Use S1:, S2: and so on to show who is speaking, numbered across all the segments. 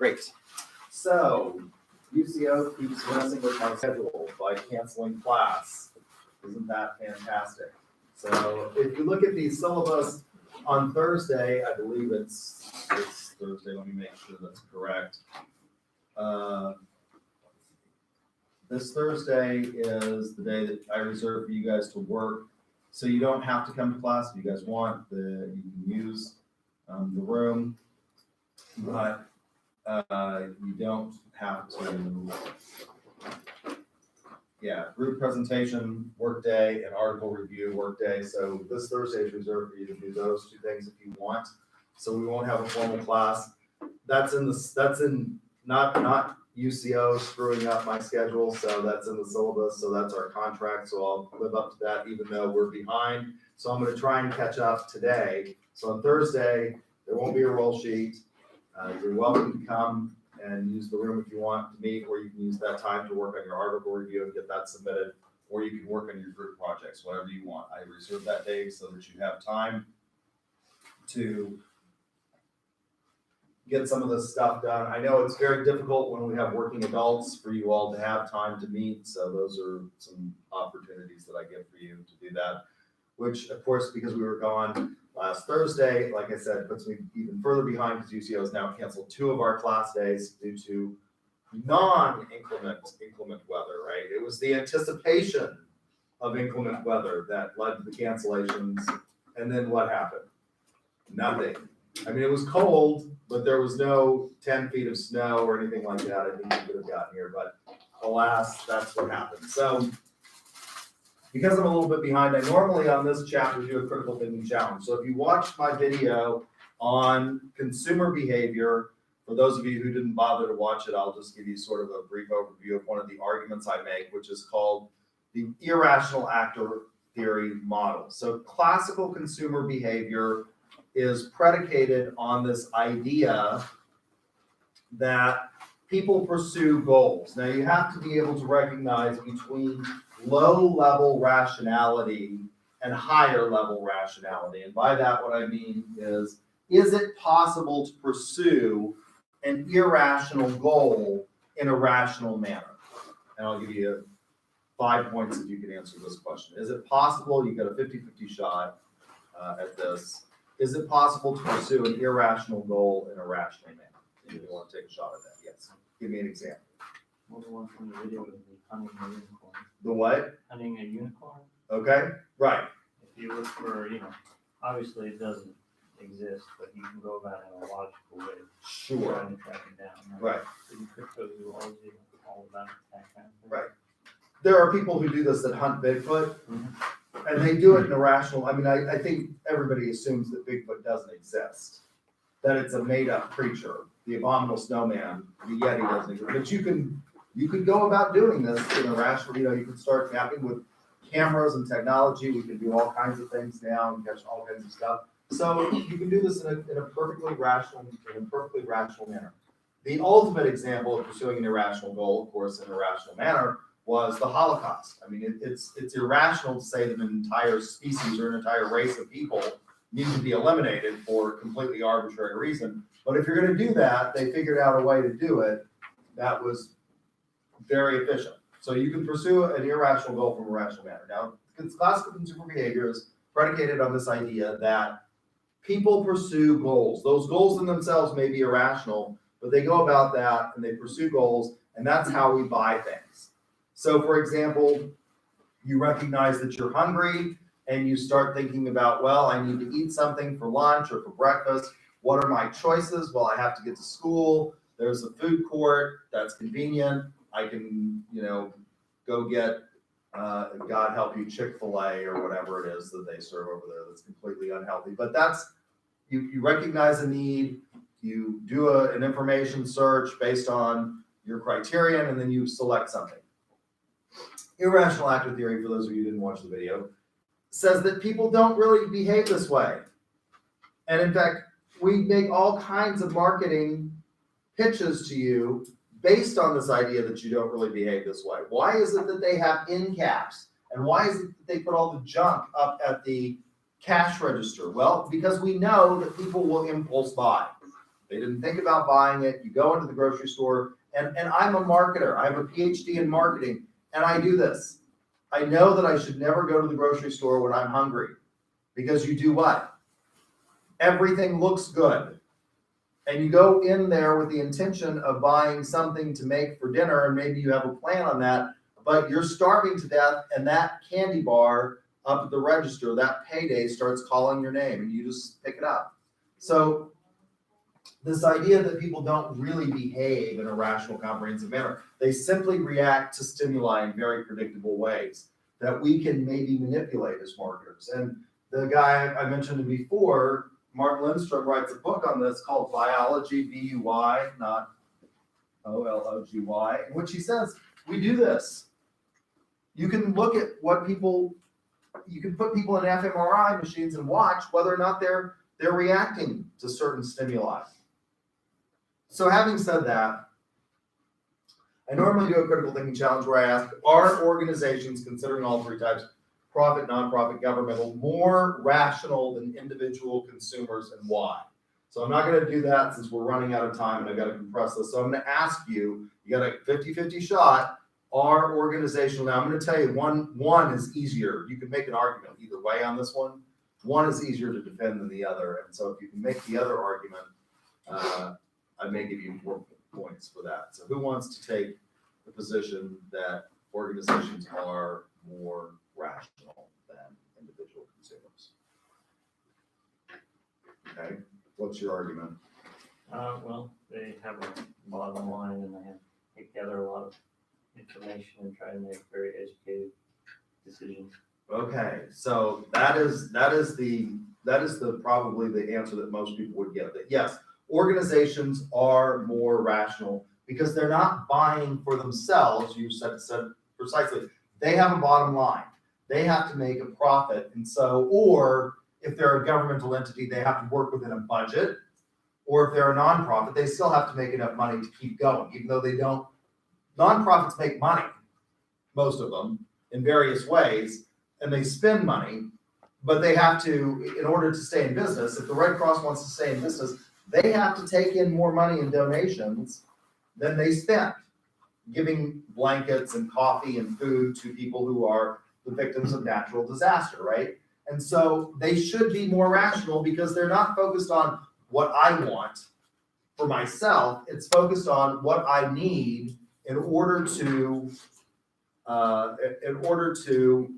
S1: Great. So UCO keeps messing with my schedule by canceling class. Isn't that fantastic? So if you look at the syllabus on Thursday, I believe it's Thursday. Let me make sure that's correct. This Thursday is the day that I reserve for you guys to work. So you don't have to come to class if you guys want. You can use the room, but you don't have to. Yeah, group presentation, work day, and article review, work day. So this Thursday is reserved for you to do those two things if you want. So we won't have a formal class. That's in not UCO screwing up my schedule. So that's in the syllabus. So that's our contract. So I'll live up to that even though we're behind. So I'm going to try and catch up today. So on Thursday, there won't be a roll sheet. You're welcome to come and use the room if you want to meet, or you can use that time to work on your article review and get that submitted, or you can work on your group projects, whatever you want. I reserve that day so that you have time to get some of this stuff done. I know it's very difficult when we have working adults for you all to have time to meet, so those are some opportunities that I give for you to do that, which of course, because we were gone last Thursday, like I said, puts me even further behind because UCO has now canceled 2 of our class days due to non-inclement weather, right? It was the anticipation of inclement weather that led to the cancellations. And then what happened? Nothing. I mean, it was cold, but there was no 10 feet of snow or anything like that. I think we could have gotten here, but alas, that's what happened. So because I'm a little bit behind, I normally on this chapter do a critical thinking challenge. So if you watched my video on consumer behavior, for those of you who didn't bother to watch it, I'll just give you sort of a brief overview of one of the arguments I make, which is called the irrational actor theory model. So classical consumer behavior is predicated on this idea that people pursue goals. Now you have to be able to recognize between low-level rationality and higher-level rationality. And by that, what I mean is it possible to pursue an irrational goal in a rational manner? And I'll give you 5 points if you can answer this question. Is it possible, you got a 50-50 shot at this, is it possible to pursue an irrational goal in a rational manner? Do you want to take a shot at that? Yes. Give me an example.
S2: Well, the one from the video is hunting a unicorn.
S1: The what?
S2: Hunting a unicorn.
S1: Okay, right.
S2: If you look for, obviously it doesn't exist, but you can go about it in a logical way.
S1: Sure.
S2: Trying to track it down.
S1: Right.
S2: In cryptozoology, all about that kind of thing.
S1: Right. There are people who do this that hunt Bigfoot,
S2: Mm-hmm.
S1: and they do it in a rational. I mean, I think everybody assumes that Bigfoot doesn't exist, that it's a made-up creature. The abominable snowman, the Yeti doesn't exist. But you can go about doing this in a rational. You can start mapping with cameras and technology. We can do all kinds of things now and catch all kinds of stuff. So you can do this in a perfectly rational manner. The ultimate example of pursuing an irrational goal, of course, in a rational manner, was the Holocaust. I mean, it's irrational to say that an entire species or an entire race of people need to be eliminated for a completely arbitrary reason. But if you're going to do that, they figured out a way to do it that was very efficient. So you can pursue an irrational goal from a rational manner. Now, classical consumer behavior is predicated on this idea that people pursue goals. Those goals in themselves may be irrational, but they go about that and they pursue goals, and that's how we buy things. So, for example, you recognize that you're hungry and you start thinking about, well, I need to eat something for lunch or for breakfast. What are my choices? Well, I have to get to school. There's a food court that's convenient. I can, go get, God help you, Chick-fil-A or whatever it is that they serve over there that's completely unhealthy. But that's, you recognize a need, you do an information search based on your criterion, and then you select something. Irrational actor theory, for those of you who didn't watch the video, says that people don't really behave this way. And in fact, we make all kinds of marketing pitches to you based on this idea that you don't really behave this way. Why is it that they have end caps? And why is it that they put all the junk up at the cash register? Well, because we know that people will impulse buy. They didn't think about buying it. You go into the grocery store, and I'm a marketer. I have a PhD in marketing, and I do this. I know that I should never go to the grocery store when I'm hungry, because you do what? Everything looks good. And you go in there with the intention of buying something to make for dinner, and maybe you have a plan on that, but you're starving to death, and that candy bar up at the register, that payday starts calling your name, and you just pick it up. So this idea that people don't really behave in a rational, comprehensive manner, they simply react to stimuli in very predictable ways that we can maybe manipulate as marketers. And the guy I mentioned before, Martin Lindstrom, writes a book on this called Biology, B-U-Y, not O-L-O-G-Y, in which he says, we do this. You can look at what people, you can put people in fMRI machines and watch whether or not they're reacting to certain stimuli. So having said that, I normally do a critical thinking challenge where I ask, are organizations, considering all three types, profit, nonprofit, governmental, more rational than individual consumers, and why? So I'm not going to do that since we're running out of time and I've got to compress this. So I'm going to ask you, you got a 50-50 shot, are organizational, now I'm going to tell you one is easier. You can make an argument either way on this one. One is easier to defend than the other. And so if you can make the other argument, I may give you 4 points for that. So who wants to take the position that organizations are more rational than individual consumers? Okay, what's your argument?
S2: Well, they have a bottom line and they have to gather a lot of information and try to make very educated decisions.
S1: Okay, so that is probably the answer that most people would get, that yes, organizations are more rational because they're not buying for themselves. You said precisely. They have a bottom line. They have to make a profit. And so, or if they're a governmental entity, they have to work within a budget. Or if they're a nonprofit, they still have to make enough money to keep going, even though they don't. Nonprofits make money, most of them, in various ways, and they spend money, but they have to, in order to stay in business, if the Red Cross wants to stay in business, they have to take in more money in donations than they spend, giving blankets and coffee and food to people who are the victims of natural disaster, right? And so they should be more rational because they're not focused on what I want for myself. It's focused on what I need in order to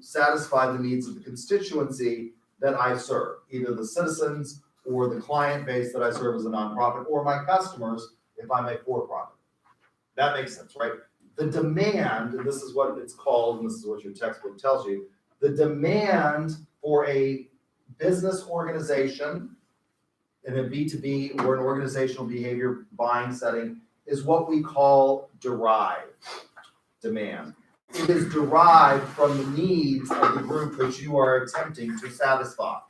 S1: satisfy the needs of the constituency that I serve, either the citizens or the client base that I serve as a nonprofit, or my customers if I'm a for-profit. That makes sense, right? The demand, and this is what it's called, and this is what your textbook tells you, the demand for a business organization in a B2B or an organizational behavior buying setting is what we call derived demand. It is derived from the needs of the group that you are attempting to satisfy.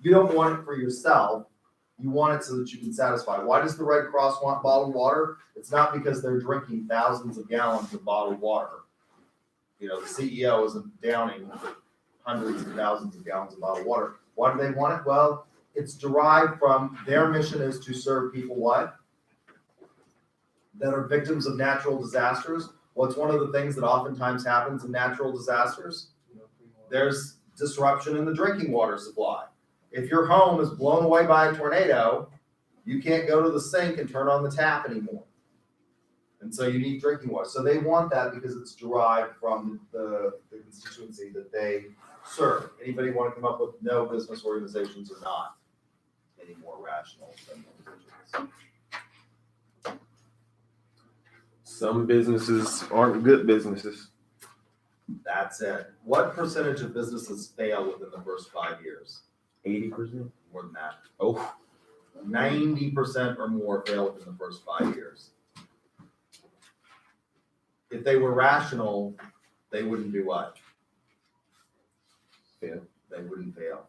S1: You don't want it for yourself. You want it so that you can satisfy. Why does the Red Cross want bottled water? It's not because they're drinking thousands of gallons of bottled water. You know, the CEO isn't downing hundreds of thousands of gallons of bottled water. Why do they want it? Well, it's derived from their mission is to serve people what? That are victims of natural disasters. What's one of the things that oftentimes happens in natural disasters? There's disruption in the drinking water supply. If your home is blown away by a tornado, you can't go to the sink and turn on the tap anymore. And so you need drinking water. So they want that because it's derived from the constituency that they serve. Anybody want to come up with no business organizations are not any more rational than individuals?
S3: Some businesses aren't good businesses.
S1: That's it. What percentage of businesses fail within the first 5 years?
S3: 80%.
S1: More than that.
S3: Oh,
S1: 90% or more fail within the first 5 years. If they were rational, they wouldn't do what?
S3: Fail.
S1: They wouldn't fail.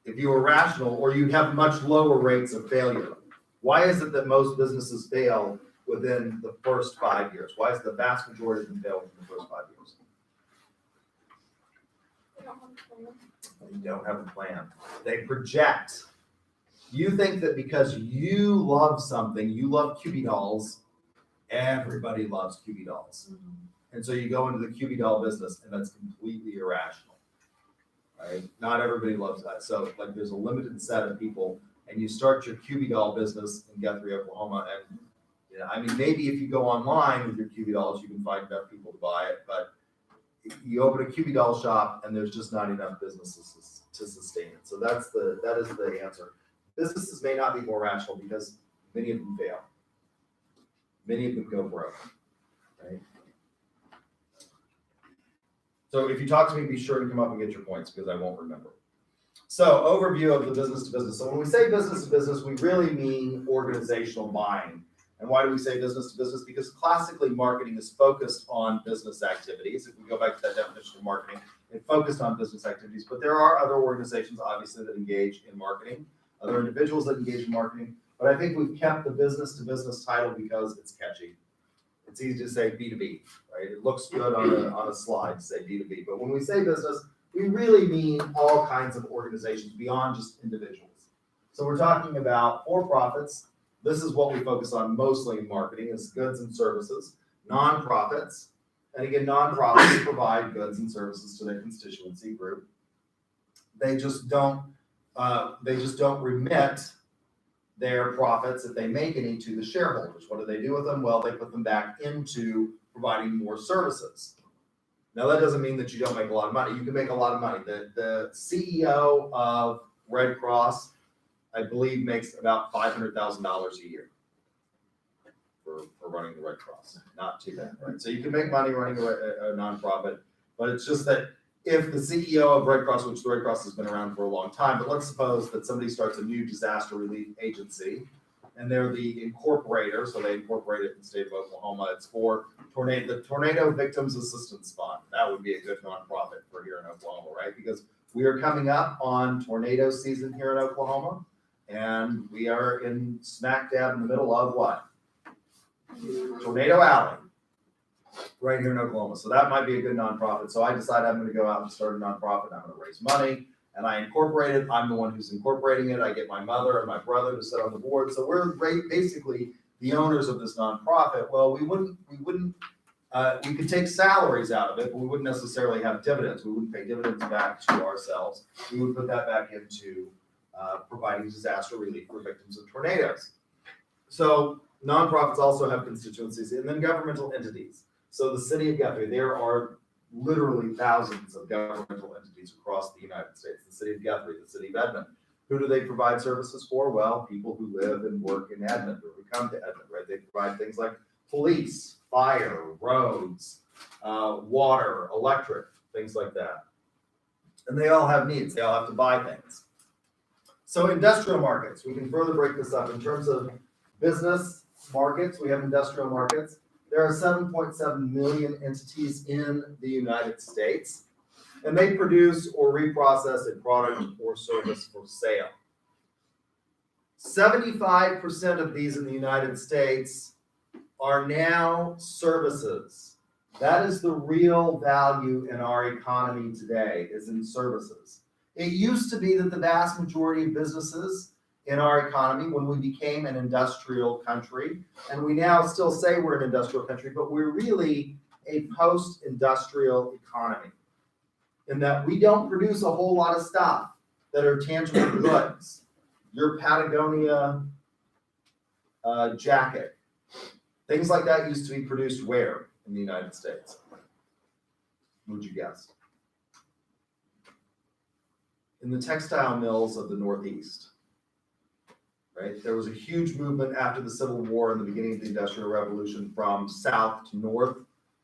S1: If you were rational, or you'd have much lower rates of failure. Why is it that most businesses fail within the first 5 years? Why is the vast majority of them fail within the first 5 years? You don't have a plan. They project You think that because you love something, you love QB dolls, everybody loves QB dolls. And so you go into the QB doll business, and that's completely irrational, right? Not everybody loves that. So like there's a limited set of people, and you start your QB doll business in Guthrie, Oklahoma, and I mean, maybe if you go online with your QB dolls, you can find enough people to buy it, but you open a QB doll shop and there's just not enough businesses to sustain it. So that is the answer. Businesses may not be more rational because many of them fail. Many of them go broke, right? So if you talk to me, be sure to come up and get your points because I won't remember. So overview of the business to business. So when we say business to business, we really mean organizational buying. And why do we say business to business? Because classically marketing is focused on business activities. If we go back to that definition of marketing, it focused on business activities, but there are other organizations obviously that engage in marketing, other individuals that engage in marketing, but I think we've kept the business to business title because it's catchy. It's easy to say B2B, right? It looks good on a slide to say B2B, but when we say business, we really mean all kinds of organizations beyond just individuals. So we're talking about for-profits. This is what we focus on mostly in marketing is goods and services, nonprofits. And again, nonprofits provide goods and services to their constituency group. They just don't remit their profits if they make any to the shareholders. What do they do with them? Well, they put them back into providing more services. Now that doesn't mean that you don't make a lot of money. You can make a lot of money. The CEO of Red Cross, I believe, makes about $500,000 a year for running the Red Cross. Not too bad, right? So you can make money running a nonprofit, but it's just that if the CEO of Red Cross, which the Red Cross has been around for a long time, but let's suppose that somebody starts a new disaster relief agency and they're the incorporator, so they incorporate it in the state of Oklahoma. It's for the Tornado Victims Assistance Fund. That would be a good nonprofit for here in Oklahoma, right? Because we are coming up on tornado season here in Oklahoma. And we are in smack dab in the middle of what? Tornado Alley, right here in Oklahoma. So that might be a good nonprofit. So I decided I'm going to go out and start a nonprofit. I'm going to raise money, and I incorporate it. I'm the one who's incorporating it. I get my mother and my brother to sit on the board. So we're basically the owners of this nonprofit. Well, we could take salaries out of it, but we wouldn't necessarily have dividends. We wouldn't pay dividends back to ourselves. We would put that back into providing disaster relief for victims of tornadoes. So nonprofits also have constituencies and then governmental entities. So the city of Guthrie, there are literally thousands of governmental entities across the United States. The city of Guthrie, the city of Edmond. Who do they provide services for? Well, people who live and work in Edmond or who come to Edmond, right? They provide things like police, fire, roads, water, electric, things like that. And they all have needs. They all have to buy things. So industrial markets, we can further break this up in terms of business markets. We have industrial markets. There are 7.7 million entities in the United States, and they produce or reprocess a product or service for sale. 75% of these in the United States are now services. That is the real value in our economy today, is in services. It used to be that the vast majority of businesses in our economy, when we became an industrial country, and we now still say we're an industrial country, but we're really a post-industrial economy in that we don't produce a whole lot of stuff that are tangible goods. Your Patagonia jacket, things like that used to be produced where in the United States? Would you guess? In the textile mills of the Northeast, right? There was a huge movement after the Civil War and the beginning of the Industrial Revolution from south to north,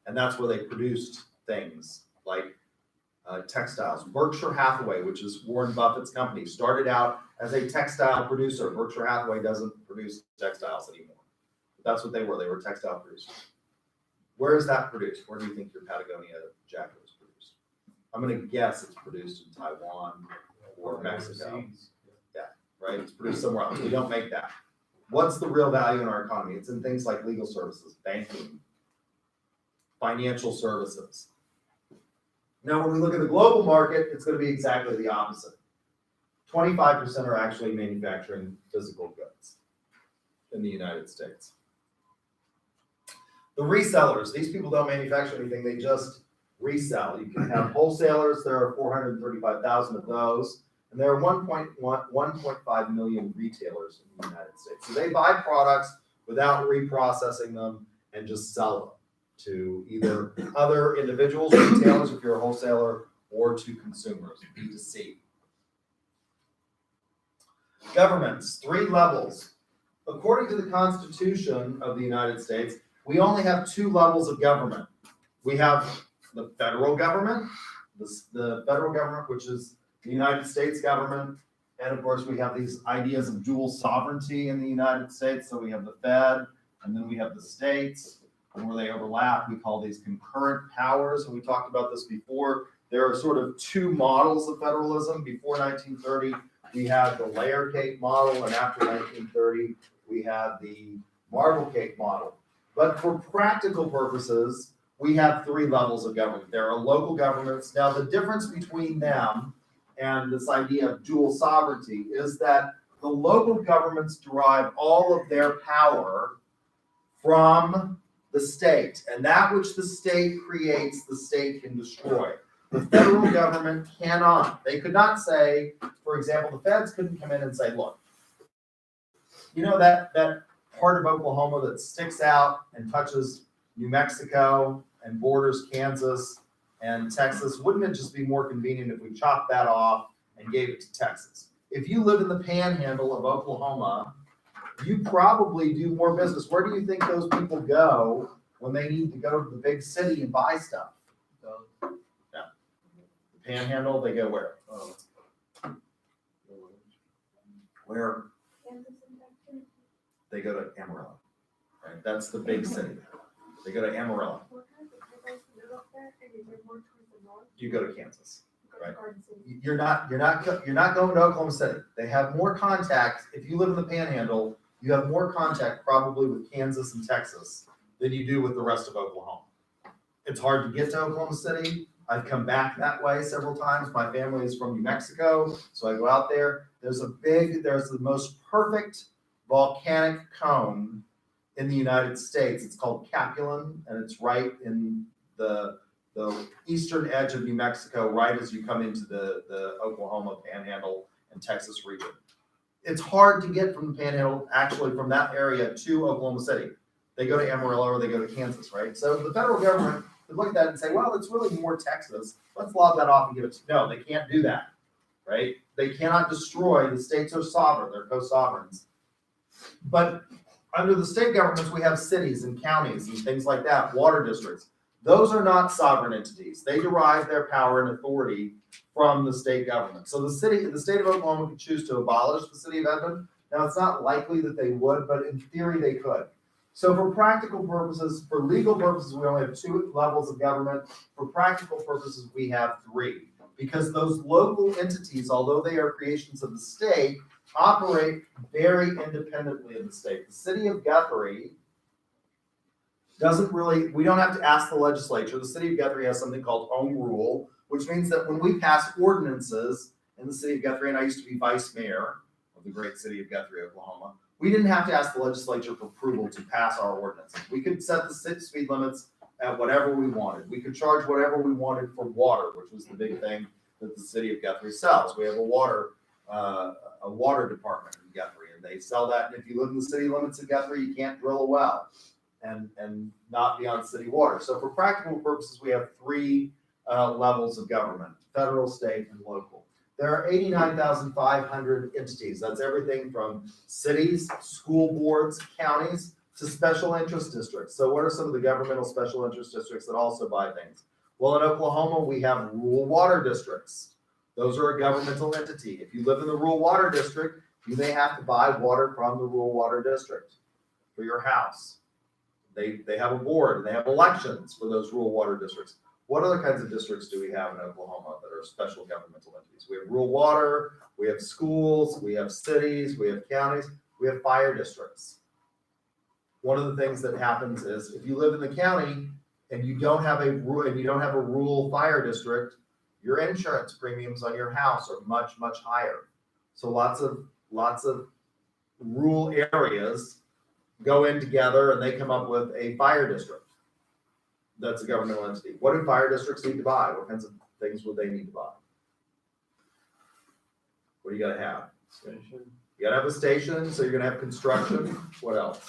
S1: and that's where they produced things like textiles. Berkshire Hathaway, which is Warren Buffett's company, started out as a textile producer. Berkshire Hathaway doesn't produce textiles anymore. But that's what they were. They were textile producers. Where is that produced? Where do you think your Patagonia jacket was produced? I'm going to guess it's produced in Taiwan or Mexico. Yeah, right? It's produced somewhere else. We don't make that. What's the real value in our economy? It's in things like legal services, banking, financial services. Now, when we look at the global market, it's going to be exactly the opposite. 25% are actually manufacturing physical goods in the United States. The resellers, these people don't manufacture anything, they just resell. You can have wholesalers, there are 435,000 of those, and there are 1.5 million retailers in the United States. So they buy products without reprocessing them and just sell them to either other individuals, retailers, if you're a wholesaler, or to consumers, B2C. Governments, 3 levels. According to the Constitution of the United States, we only have 2 levels of government. We have the federal government, the federal government, which is the United States government, and of course we have these ideas of dual sovereignty in the United States. So we have the Fed, and then we have the states, and where they overlap, we call these concurrent powers. And we talked about this before. There are sort of 2 models of federalism. Before 1930, we had the layer cake model, and after 1930, we had the marble cake model. But for practical purposes, we have 3 levels of government. There are local governments. Now, the difference between them and this idea of dual sovereignty is that the local governments derive all of their power from the state, and that which the state creates, the state can destroy. The federal government cannot. They could not say, for example, the feds couldn't come in and say, look, you know that part of Oklahoma that sticks out and touches New Mexico and borders Kansas and Texas, wouldn't it just be more convenient if we chopped that off and gave it to Texas? If you live in the panhandle of Oklahoma, you probably do more business. Where do you think those people go when they need to go to the big city and buy stuff? Yeah. The panhandle, they go where? Where? They go to Amarillo, right? That's the big city. They go to Amarillo. You go to Kansas, right? You're not going to Oklahoma City. They have more contact. If you live in the Panhandle, you have more contact probably with Kansas and Texas than you do with the rest of Oklahoma. It's hard to get to Oklahoma City. I've come back that way several times. My family is from New Mexico, so I go out there. There's the most perfect volcanic cone in the United States. It's called Capulin, and it's right in the eastern edge of New Mexico, right as you come into the Oklahoma Panhandle and Texas region. It's hard to get from the Panhandle, actually from that area to Oklahoma City. They go to Amarillo or they go to Kansas, right? So the federal government could look at that and say, well, it's really more Texas. Let's lob that off and give it to, no, they can't do that, right? They cannot destroy, the states are sovereign, they're co-sovereigns. But under the state governments, we have cities and counties and things like that, water districts. Those are not sovereign entities. They derive their power and authority from the state government. So the state of Oklahoma could choose to abolish the city of Edmond. Now, it's not likely that they would, but in theory, they could. So for practical purposes, for legal purposes, we only have 2 levels of government. For practical purposes, we have 3. Because those local entities, although they are creations of the state, operate very independently of the state. The city of Guthrie we don't have to ask the legislature. The city of Guthrie has something called home rule, which means that when we pass ordinances in the city of Guthrie, and I used to be vice mayor of the great city of Guthrie, Oklahoma, we didn't have to ask the legislature for approval to pass our ordinances. We could set the speed limits at whatever we wanted. We could charge whatever we wanted for water, which was the big thing that the city of Guthrie sells. We have a water department in Guthrie, and they sell that. And if you live in the city limits of Guthrie, you can't drill a well and not be on city water. So for practical purposes, we have 3 levels of government: federal, state, and local. There are 89,500 entities. That's everything from cities, school boards, counties, to special interest districts. So what are some of the governmental special interest districts that also buy things? Well, in Oklahoma, we have rural water districts. Those are a governmental entity. If you live in the rural water district, you may have to buy water from the rural water district for your house. They have a board and they have elections for those rural water districts. What other kinds of districts do we have in Oklahoma that are special governmental entities? We have rural water, we have schools, we have cities, we have counties, we have fire districts. One of the things that happens is if you live in the county and you don't have a rural fire district, your insurance premiums on your house are much, much higher. So lots of rural areas go in together and they come up with a fire district. That's a governmental entity. What do fire districts need to buy? What kinds of things would they need to buy? What do you gotta have?
S2: Station.
S1: You gotta have a station, so you're gonna have construction. What else?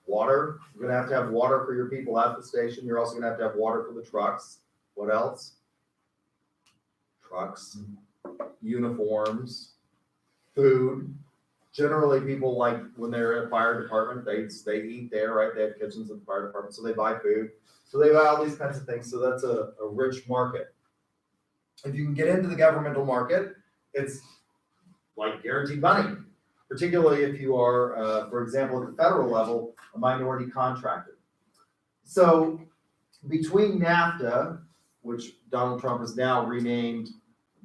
S1: Water. You're gonna have to have water for your people at the station. You're also gonna have water for the trucks. What else? Trucks, uniforms, food. Generally, people like when they're at fire department, they eat there, right? They have kitchens at the fire department, so they buy food. So they buy all these kinds of things. So that's a rich market. If you can get into the governmental market, it's like guaranteed money, particularly if you are, for example, at the federal level, a minority contractor. So between NAFTA, which Donald Trump has now renamed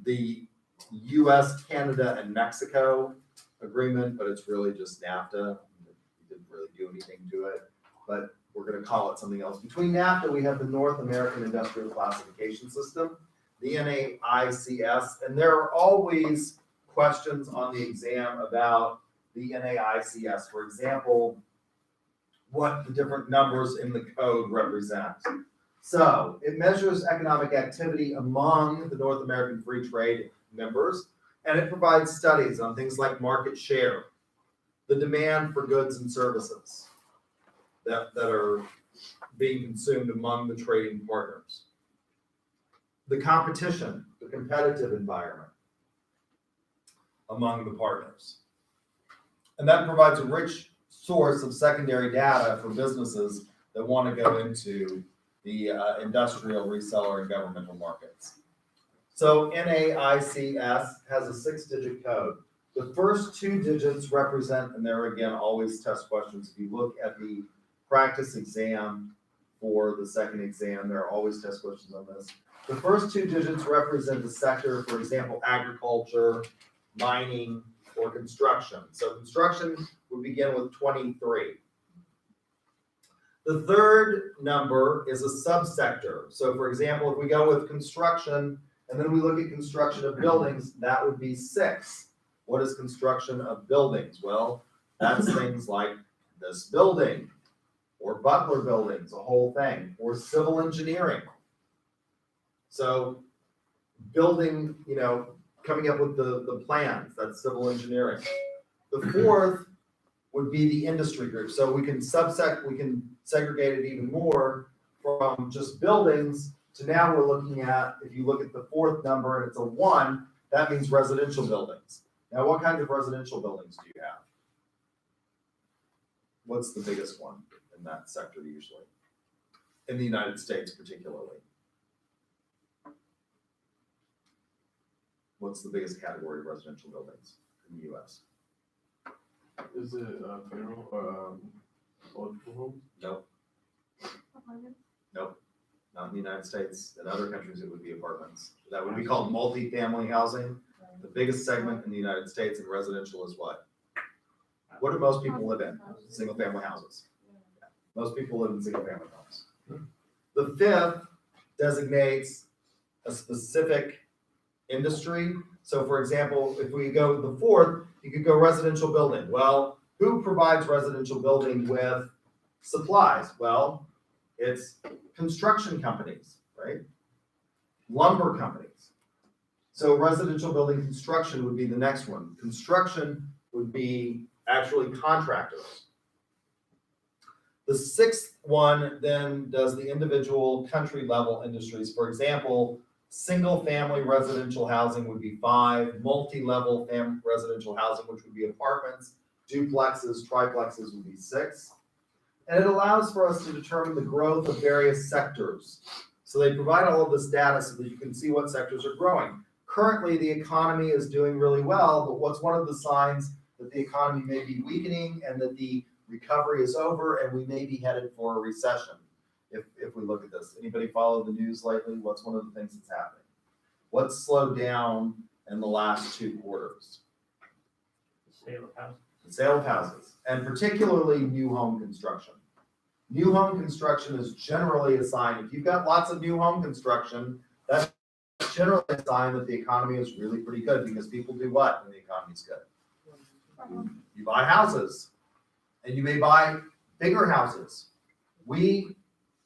S1: the US, Canada, and Mexico agreement, but it's really just NAFTA. He didn't really do anything to it, but we're gonna call it something else. Between NAFTA, we have the North American Industrial Classification System, the NAICS, and there are always questions on the exam about the NAICS. For example, what the different numbers in the code represent. So it measures economic activity among the North American Free Trade members, and it provides studies on things like market share, the demand for goods and services that are being consumed among the trading partners, the competition, the competitive environment among the partners. And that provides a rich source of secondary data for businesses that want to go into the industrial, reseller, and governmental markets. So NAICS has a 6-digit code. The first 2 digits represent, and there again, always test questions. If you look at the practice exam for the second exam, there are always test questions on this. The first 2 digits represent the sector, for example, agriculture, mining, or construction. So construction would begin with 23. The third number is a subsector. So for example, if we go with construction, and then we look at construction of buildings, that would be 6. What is construction of buildings? Well, that's things like this building, or Butler buildings, a whole thing, or civil engineering. So building, coming up with the plans, that's civil engineering. The fourth would be the industry group. So we can segregate it even more from just buildings to now we're looking at, if you look at the fourth number and it's a 1, that means residential buildings. Now, what kinds of residential buildings do you have? What's the biggest one in that sector usually? In the United States particularly? What's the biggest category of residential buildings in the US?
S3: Is it federal or electrical homes?
S1: Nope. Nope. Not in the United States. In other countries, it would be apartments. That would be called multifamily housing. The biggest segment in the United States in residential is what? What do most people live in? Single family houses. Most people live in single family homes. The fifth designates a specific industry. So for example, if we go with the fourth, you could go residential building. Well, who provides residential building with supplies? Well, it's construction companies, right? Lumber companies. So residential building construction would be the next one. Construction would be actually contractors. The sixth one then does the individual country level industries. For example, single family residential housing would be 5, multi-level residential housing, which would be apartments, duplexes, triplexes would be 6. And it allows for us to determine the growth of various sectors. So they provide all of this data so that you can see what sectors are growing. Currently, the economy is doing really well, but what's one of the signs that the economy may be weakening and that the recovery is over and we may be headed for a recession? If we look at this, anybody follow the news lately? What's one of the things that's happening? What's slowed down in the last 2 quarters?
S2: The sale of houses.
S1: The sale of houses, and particularly new home construction. New home construction is generally a sign. If you've got lots of new home construction, that's generally a sign that the economy is really pretty good, because people do what when the economy's good? You buy houses, and you may buy bigger houses. We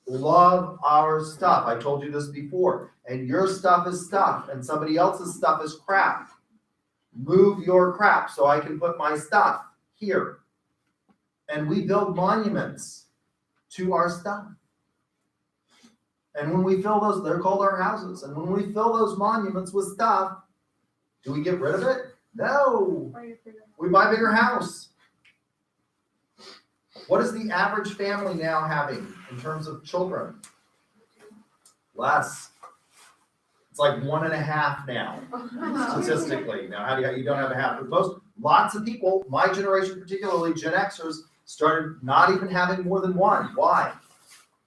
S1: love our stuff. I told you this before, and your stuff is stuff, and somebody else's stuff is crap. Move your crap so I can put my stuff here. And we build monuments to our stuff. And when we fill those, they're called our houses. And when we fill those monuments with stuff, do we get rid of it? No. We buy a bigger house. What is the average family now having in terms of children? Less. It's like 1.5 now, statistically. Now, how do you don't have a half? But lots of people, my generation particularly, Gen Xers, started not even having more than one. Why?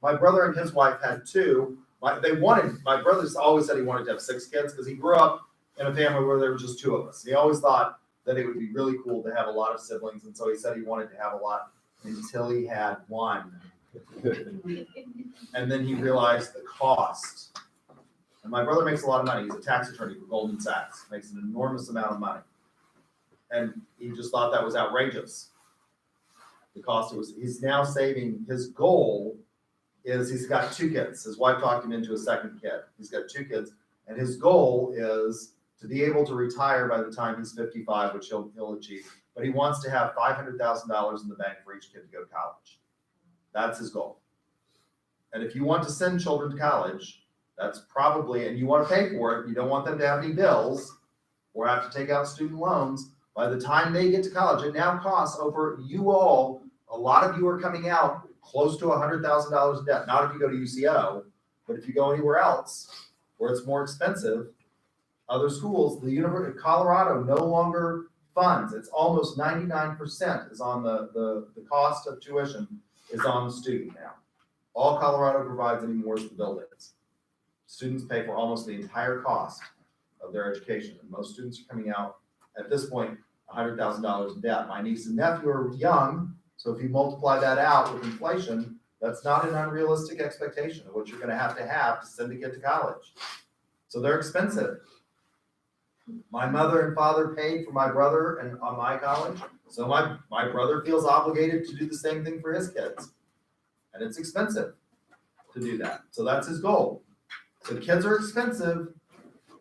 S1: My brother and his wife had 2. My brother always said he wanted to have 6 kids because he grew up in a family where there were just 2 of us. He always thought that it would be really cool to have a lot of siblings, and so he said he wanted to have a lot until he had 1. And then he realized the cost. And my brother makes a lot of money. He's a tax attorney for Goldman Sachs, makes an enormous amount of money. And he just thought that was outrageous. The cost he's now saving, his goal is he's got 2 kids. His wife talked him into a 2nd kid. He's got 2 kids. And his goal is to be able to retire by the time he's 55, which he'll achieve. But he wants to have $500,000 in the bank for each kid to go to college. That's his goal. And if you want to send children to college, that's probably, and you want to pay for it, you don't want them to have any bills or have to take out student loans. By the time they get to college, it now costs over a lot of you are coming out close to $100,000 in debt. Not if you go to UCO, but if you go anywhere else where it's more expensive, other schools, the University of Colorado no longer funds. It's almost 99% is on the cost of tuition is on the student now. All Colorado provides anymore is the buildings. Students pay for almost the entire cost of their education, and most students are coming out at this point $100,000 in debt. My niece and nephew are young, so if you multiply that out with inflation, that's not an unrealistic expectation of what you're going to have to send a kid to college. So they're expensive. My mother and father paid for my brother and on my college, so my brother feels obligated to do the same thing for his kids, and it's expensive to do that. So that's his goal. So kids are expensive.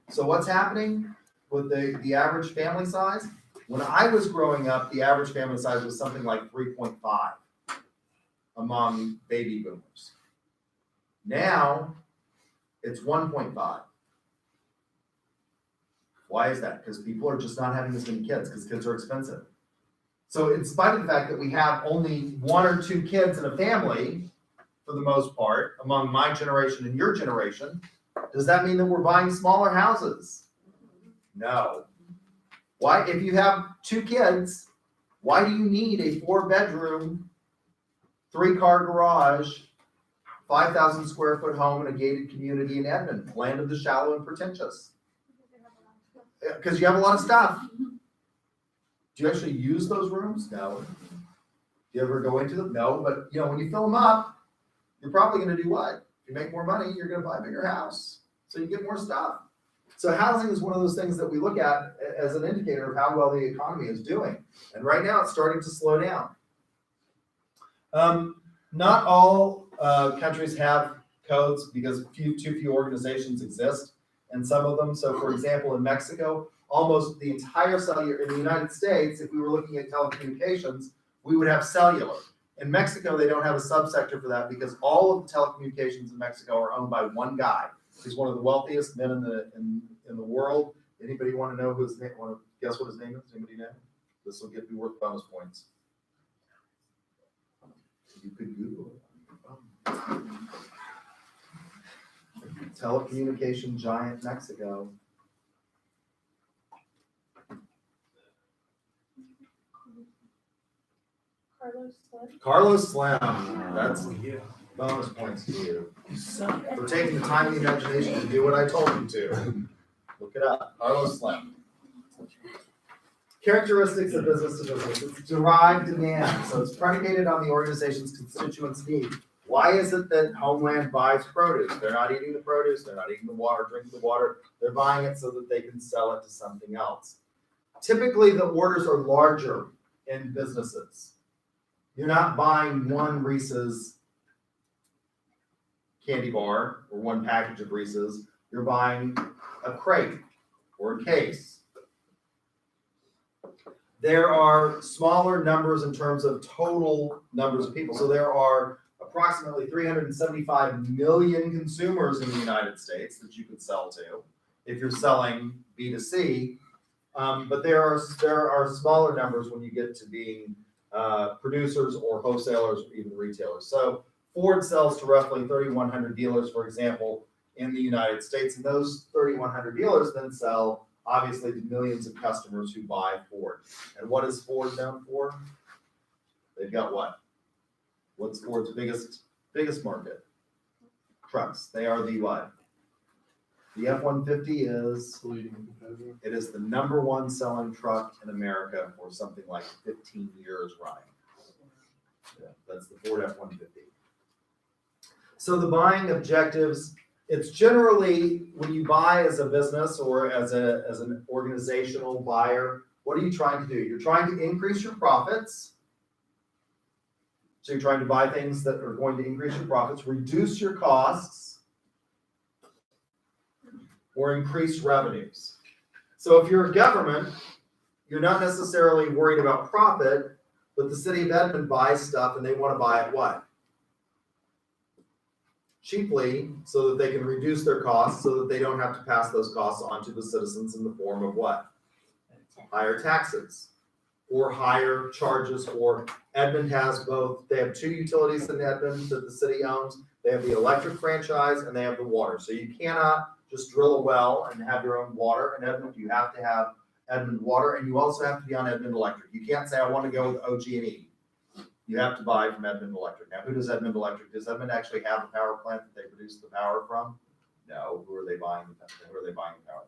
S1: So what's happening with the average family size? When I was growing up, the average family size was something like 3.5 among baby boomers. Now it's 1.5. Why is that? Because people are just not having as many kids because kids are expensive. So in spite of the fact that we have only 1 or 2 kids in a family, for the most part, among my generation and your generation, does that mean that we're buying smaller houses? No. Why, if you have 2 kids, why do you need a 4-bedroom, 3-car garage, 5,000 square foot home in a gated community in Edmond, land of the shallow and pretentious? Because you have a lot of stuff. Do you actually use those rooms? No. Do you ever go into them? No. But when you fill them up, you're probably going to do what? If you make more money, you're going to buy a bigger house, so you get more stuff. So housing is one of those things that we look at as an indicator of how well the economy is doing. And right now it's starting to slow down. Not all countries have codes because too few organizations exist, and some of them. So for example, in Mexico, almost the entire cellular, in the United States, if we were looking at telecommunications, we would have cellular. In Mexico, they don't have a subsector for that because all of the telecommunications in Mexico are owned by one guy. He's one of the wealthiest men in the world. Anybody want to know who his name? Want to guess what his name is? Anybody know? This will be worth bonus points. You could Google it. Telecommunication giant Mexico. Carlos Slim. That's bonus points to you. For taking the time and the imagination to do what I told you to. Look it up. Carlos Slim. Characteristics of business to business. It's derived demand. So it's predicated on the organization's constituents' need. Why is it that Homeland buys produce? They're not eating the produce, they're not eating the water, drinking the water, they're buying it so that they can sell it to something else. Typically, the orders are larger in businesses. You're not buying one Reese's candy bar or one package of Reese's, you're buying a crate or a case. There are smaller numbers in terms of total numbers of people. So there are approximately 375 million consumers in the United States that you could sell to if you're selling B2C. But there are smaller numbers when you get to being producers or wholesalers or even retailers. So Ford sells to roughly 3,100 dealers, for example, in the United States. And those 3,100 dealers then sell, obviously, to millions of customers who buy Ford. And what is Ford known for? They've got what? What's Ford's biggest market? Trucks. They are the what? The F-150 is,
S3: Leading competitor.
S1: it is the #1 selling truck in America for something like 15 years running. Yeah, that's the Ford F-150. So the buying objectives, it's generally when you buy as a business or as an organizational buyer, what are you trying to do? You're trying to increase your profits. So you're trying to buy things that are going to increase your profits, reduce your costs, or increase revenues. So if you're a government, you're not necessarily worried about profit, but the city of Edmond buys stuff and they want to buy it what? Cheaply, so that they can reduce their costs, so that they don't have to pass those costs on to the citizens in the form of what? Higher taxes or higher charges. Or Edmond has both, they have 2 utilities in Edmond that the city owns. They have the electric franchise and they have the water. So you cannot just drill a well and have your own water in Edmond. You have to have Edmond water, and you also have to be on Edmond Electric. You can't say, I want to go with OG&E. You have to buy from Edmond Electric. Now, who does Edmond Electric? Does Edmond actually have a power plant that they produce the power from? No. Who are they buying the power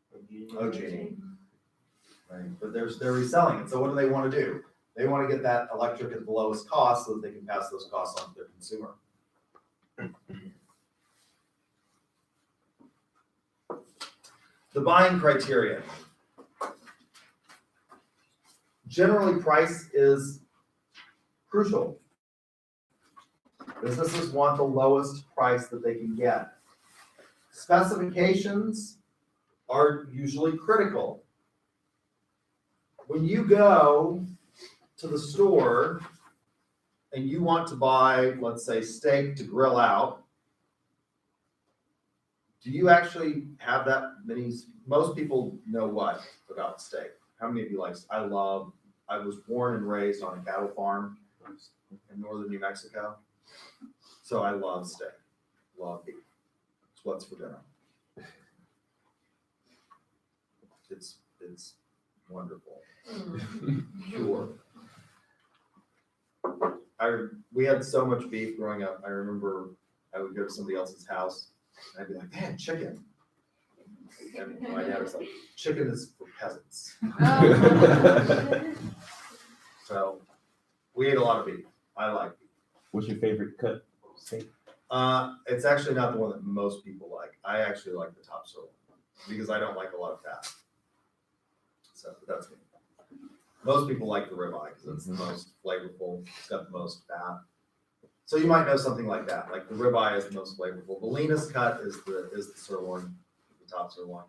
S1: from? OG&E. Right. But they're reselling it. So what do they want to do? They want to get that electric at the lowest cost so that they can pass those costs on to their consumer. The buying criteria. Generally, price is crucial. Businesses want the lowest price that they can get. Specifications are usually critical. When you go to the store and you want to buy, let's say, steak to grill out, do you actually have that many? Most people know what about steak? How many of you like? I was born and raised on a cattle farm in northern New Mexico, so I love steak, love beef. It's what's for dinner. It's wonderful, pure. We had so much beef growing up. I remember I would go to somebody else's house. And I'd be like, they had chicken. And my dad was like, chicken is for peasants. So we ate a lot of beef. I like beef.
S4: What's your favorite cut steak?
S1: It's actually not the one that most people like. I actually like the top sirloin because I don't like a lot of fat. So that's me. Most people like the ribeye because it's the most flavorful. It's got the most fat. So you might know something like that. Like the ribeye is the most flavorful. The leanest cut is the sirloin, the top sirloin.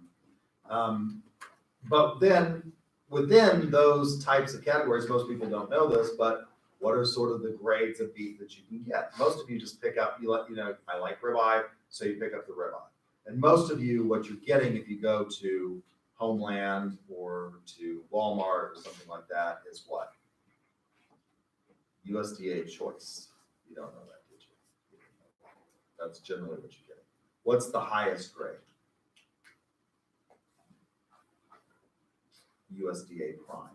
S1: But then within those types of categories, most people don't know this, but what are sort of the grades of beef that you can get? Most of you just pick up, I like ribeye, so you pick up the ribeye. And most of you, what you're getting if you go to Homeland or to Walmart or something like that is what? USDA choice. You don't know that, did you? That's generally what you're getting. What's the highest grade? USDA prime.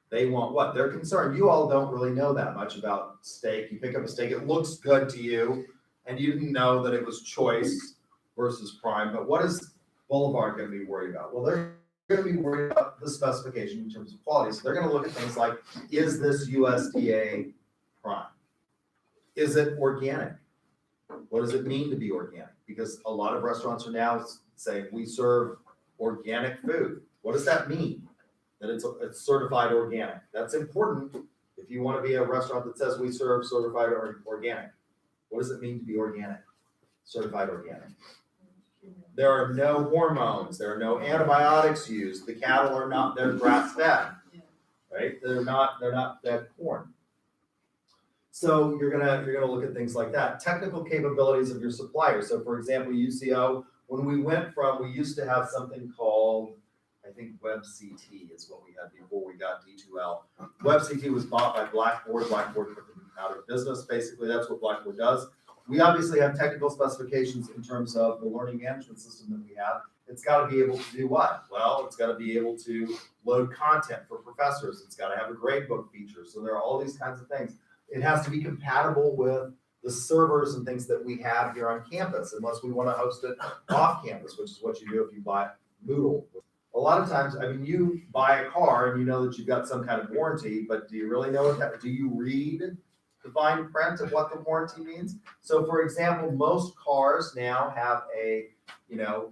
S1: They want what? They're concerned. You all don't really know that much about steak. You pick up a steak, it looks good to you, and you didn't know that it was choice versus prime. But what is Boulevard going to be worried about? Well, they're going to be worried about the specification in terms of quality. So they're going to look at things like, is this USDA prime. Is it organic? What does it mean to be organic? Because a lot of restaurants are now saying we serve organic food. What does that mean? That it's certified organic. That's important if you want to be a restaurant that says we serve certified or organic. What does it mean to be organic? Certified organic. There are no hormones, there are no antibiotics used. The cattle are not, they're grass fed, right? They're not fed corn. So you're gonna look at things like that. Technical capabilities of your supplier. So for example, UCO, when we used to have something called, I think WebCT is what we had before we got D2L. WebCT was bought by Blackboard. Blackboard put them out of business. Basically, that's what Blackboard does. We obviously have technical specifications in terms of the learning management system that we have. It's got to be able to do what? Well, it's got to be able to load content for professors. It's got to have a gradebook feature. So there are all these kinds of things. It has to be compatible with the servers and things that we have here on campus, unless we want to host it off campus, which is what you do if you buy Moodle. A lot of times, I mean, you buy a car and you know that you've got some kind of warranty, but do you really know what that, do you read the fine print of what the warranty means? So for example, most cars now have a,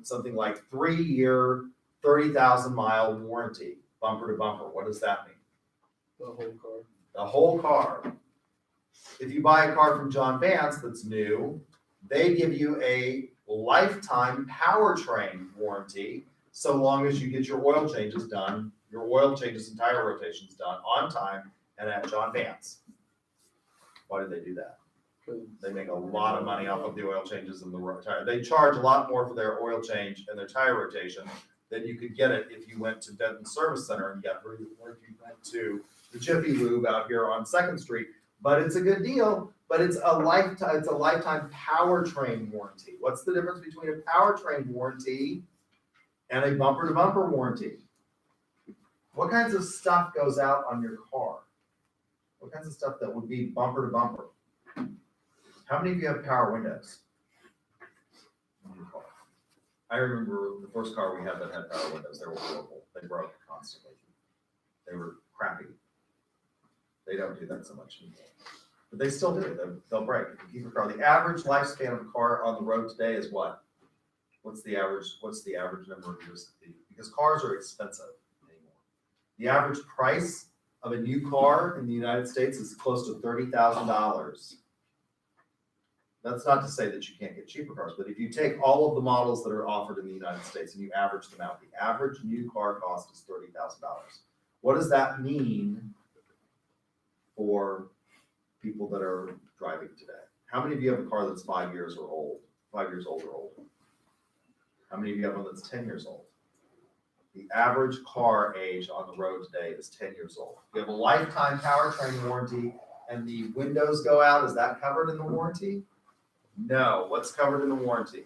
S1: something like 3-year, 30,000-mile warranty, bumper to bumper. What does that mean?
S3: The whole car.
S1: The whole car. If you buy a car from John Vance that's new, they give you a lifetime powertrain warranty, so long as you get your oil changes done, your oil changes and tire rotations done on time and at John Vance. Why do they do that? They make a lot of money off of the oil changes and the tire. They charge a lot more for their oil change and their tire rotation than you could get it if you went to Denton Service Center and got, or if you went to the Jiffy Lube out here on 2nd Street. But it's a good deal, but it's a lifetime powertrain warranty. What's the difference between a powertrain warranty and a bumper to bumper warranty? What kinds of stuff goes out on your car? What kinds of stuff that would be bumper to bumper? How many of you have power windows in your car? I remember the first car we had that had power windows. They were horrible. They broke constantly. They were crappy. They don't do that so much anymore. But they still do. They'll break. If you keep your car. The average lifespan of a car on the road today is what? What's the average number of years? Because cars are expensive anymore. The average price of a new car in the United States is close to $30,000. That's not to say that you can't get cheaper cars, but if you take all of the models that are offered in the United States and you average them out, the average new car cost is $30,000. What does that mean for people that are driving today? How many of you have a car that's 5 years or old? 5 years old or older? How many of you have one that's 10 years old? The average car age on the road today is 10 years old. You have a lifetime powertrain warranty and the windows go out. Is that covered in the warranty? No. What's covered in the warranty?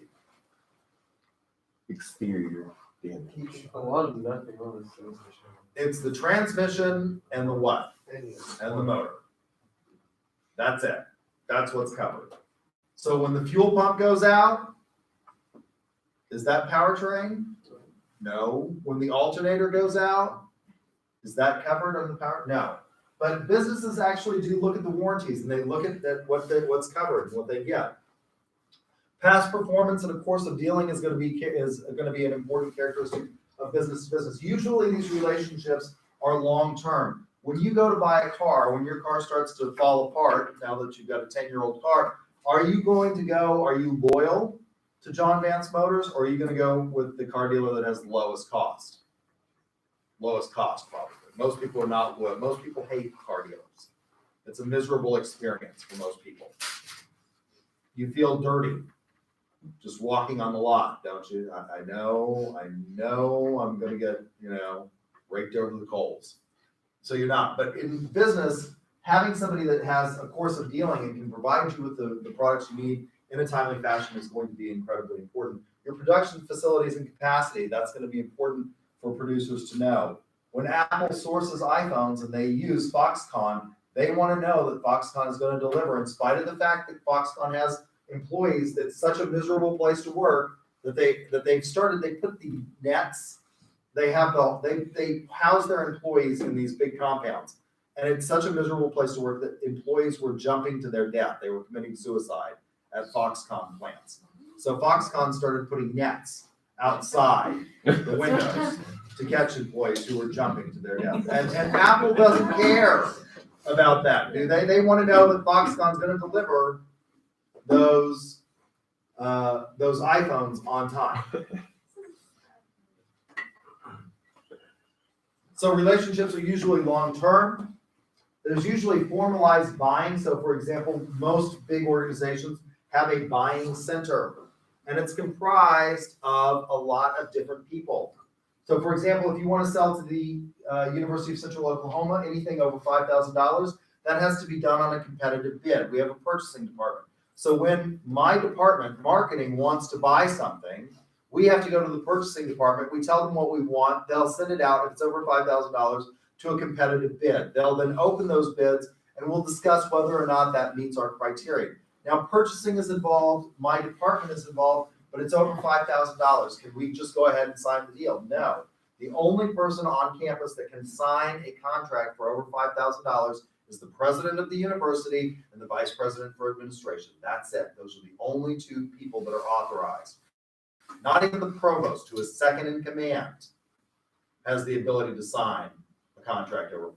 S4: Exterior damage.
S3: A lot of nothing on this transmission.
S1: It's the transmission and the what? And the motor. That's it. That's what's covered. So when the fuel pump goes out, is that powertrain? No. When the alternator goes out, is that covered on the power? No. But businesses actually do look at the warranties and they look at what's covered and what they get. Past performance in a course of dealing is going to be an important characteristic of business to business. Usually these relationships are long term. When you go to buy a car, when your car starts to fall apart, now that you've got a 10-year-old car, are you loyal to John Vance Motors, or are you going to go with the car dealer that has the lowest cost? Lowest cost, probably. Most people are not loyal. Most people hate car dealers. It's a miserable experience for most people. You feel dirty just walking on the lot, don't you? I know I'm going to get, raked over the coals. So you're not. But in business, having somebody that has a course of dealing and can provide you with the products you need in a timely fashion is going to be incredibly important. Your production facilities and capacity, that's going to be important for producers to know. When Apple sources iPhones and they use Foxconn, they want to know that Foxconn is going to deliver in spite of the fact that Foxconn has employees. That's such a miserable place to work that they put the nets, they house their employees in these big compounds. And it's such a miserable place to work that employees were jumping to their death. They were committing suicide at Foxconn plants. So Foxconn started putting nets outside the windows to catch employees who were jumping to their death. And Apple doesn't care about that, do they? They want to know that Foxconn's going to deliver those iPhones on time. So relationships are usually long-term. There's usually formalized buying. So for example, most big organizations have a buying center, and it's comprised of a lot of different people. So for example, if you want to sell to the University of Central Oklahoma, anything over $5,000, that has to be done on a competitive bid. We have a purchasing department. So when my department, marketing, wants to buy something, we have to go to the purchasing department. We tell them what we want. They'll send it out if it's over $5,000 to a competitive bid. They'll then open those bids and we'll discuss whether or not that meets our criteria. Now, purchasing is involved, my department is involved, but it's over $5,000. Can we just go ahead and sign the deal? No. The only person on campus that can sign a contract for over $5,000 is the president of the university and the vice president for administration. That's it. Those are the only two people that are authorized. Not even the provost, who is second in command, has the ability to sign a contract over $5,000.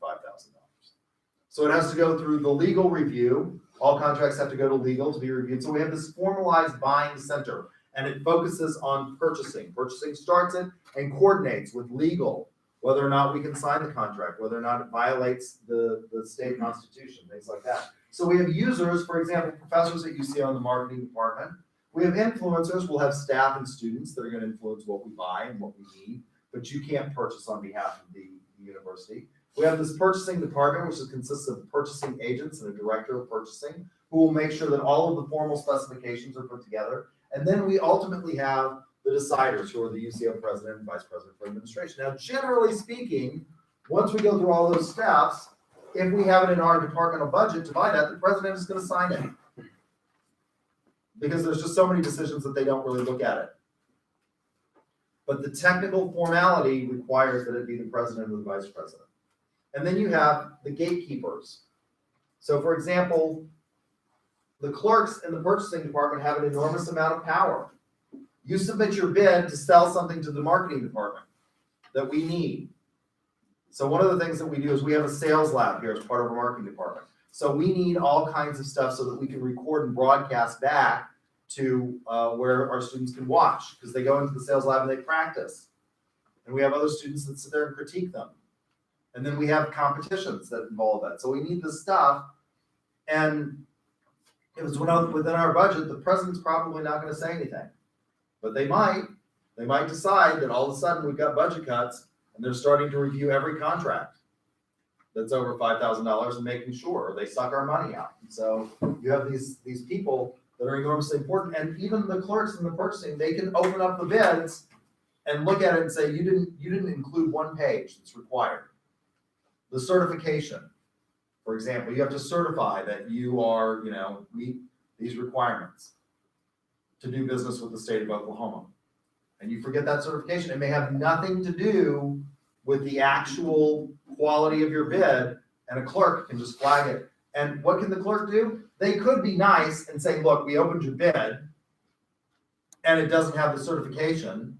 S1: So it has to go through the legal review. All contracts have to go to legal to be reviewed. So we have this formalized buying center, and it focuses on purchasing. Purchasing starts it and coordinates with legal, whether or not we can sign the contract, whether or not it violates the state constitution, things like that. So we have users, for example, professors that you see on the marketing department. We have influencers. We'll have staff and students that are going to influence what we buy and what we need, but you can't purchase on behalf of the university. We have this purchasing department, which consists of purchasing agents and a director of purchasing, who will make sure that all of the formal specifications are put together. And then we ultimately have the deciders, who are the UCO president and vice president for administration. Now, generally speaking, once we go through all those steps, if we have it in our departmental budget to buy that, the president is going to sign it. Because there's just so many decisions that they don't really look at it. But the technical formality requires that it be the president or the vice president. And then you have the gatekeepers. So for example, the clerks in the purchasing department have an enormous amount of power. You submit your bid to sell something to the marketing department that we need. So one of the things that we do is we have a sales lab here as part of our marketing department. So we need all kinds of stuff so that we can record and broadcast back to where our students can watch, because they go into the sales lab and they practice. And we have other students that sit there and critique them. And then we have competitions that involve that. So we need this stuff. And if it's within our budget, the president's probably not going to say anything. But they might decide that all of a sudden we've got budget cuts and they're starting to review every contract that's over $5,000 and making sure they suck our money out. And so you have these people that are enormously important. And even the clerks in the purchasing, they can open up the bids and look at it and say, you didn't include one page that's required. The certification, for example, you have to certify that you are, meet these requirements to do business with the state of Oklahoma. And you forget that certification, it may have nothing to do with the actual quality of your bid, and a clerk can just flag it. And what can the clerk do? They could be nice and say, look, we opened your bid and it doesn't have the certification,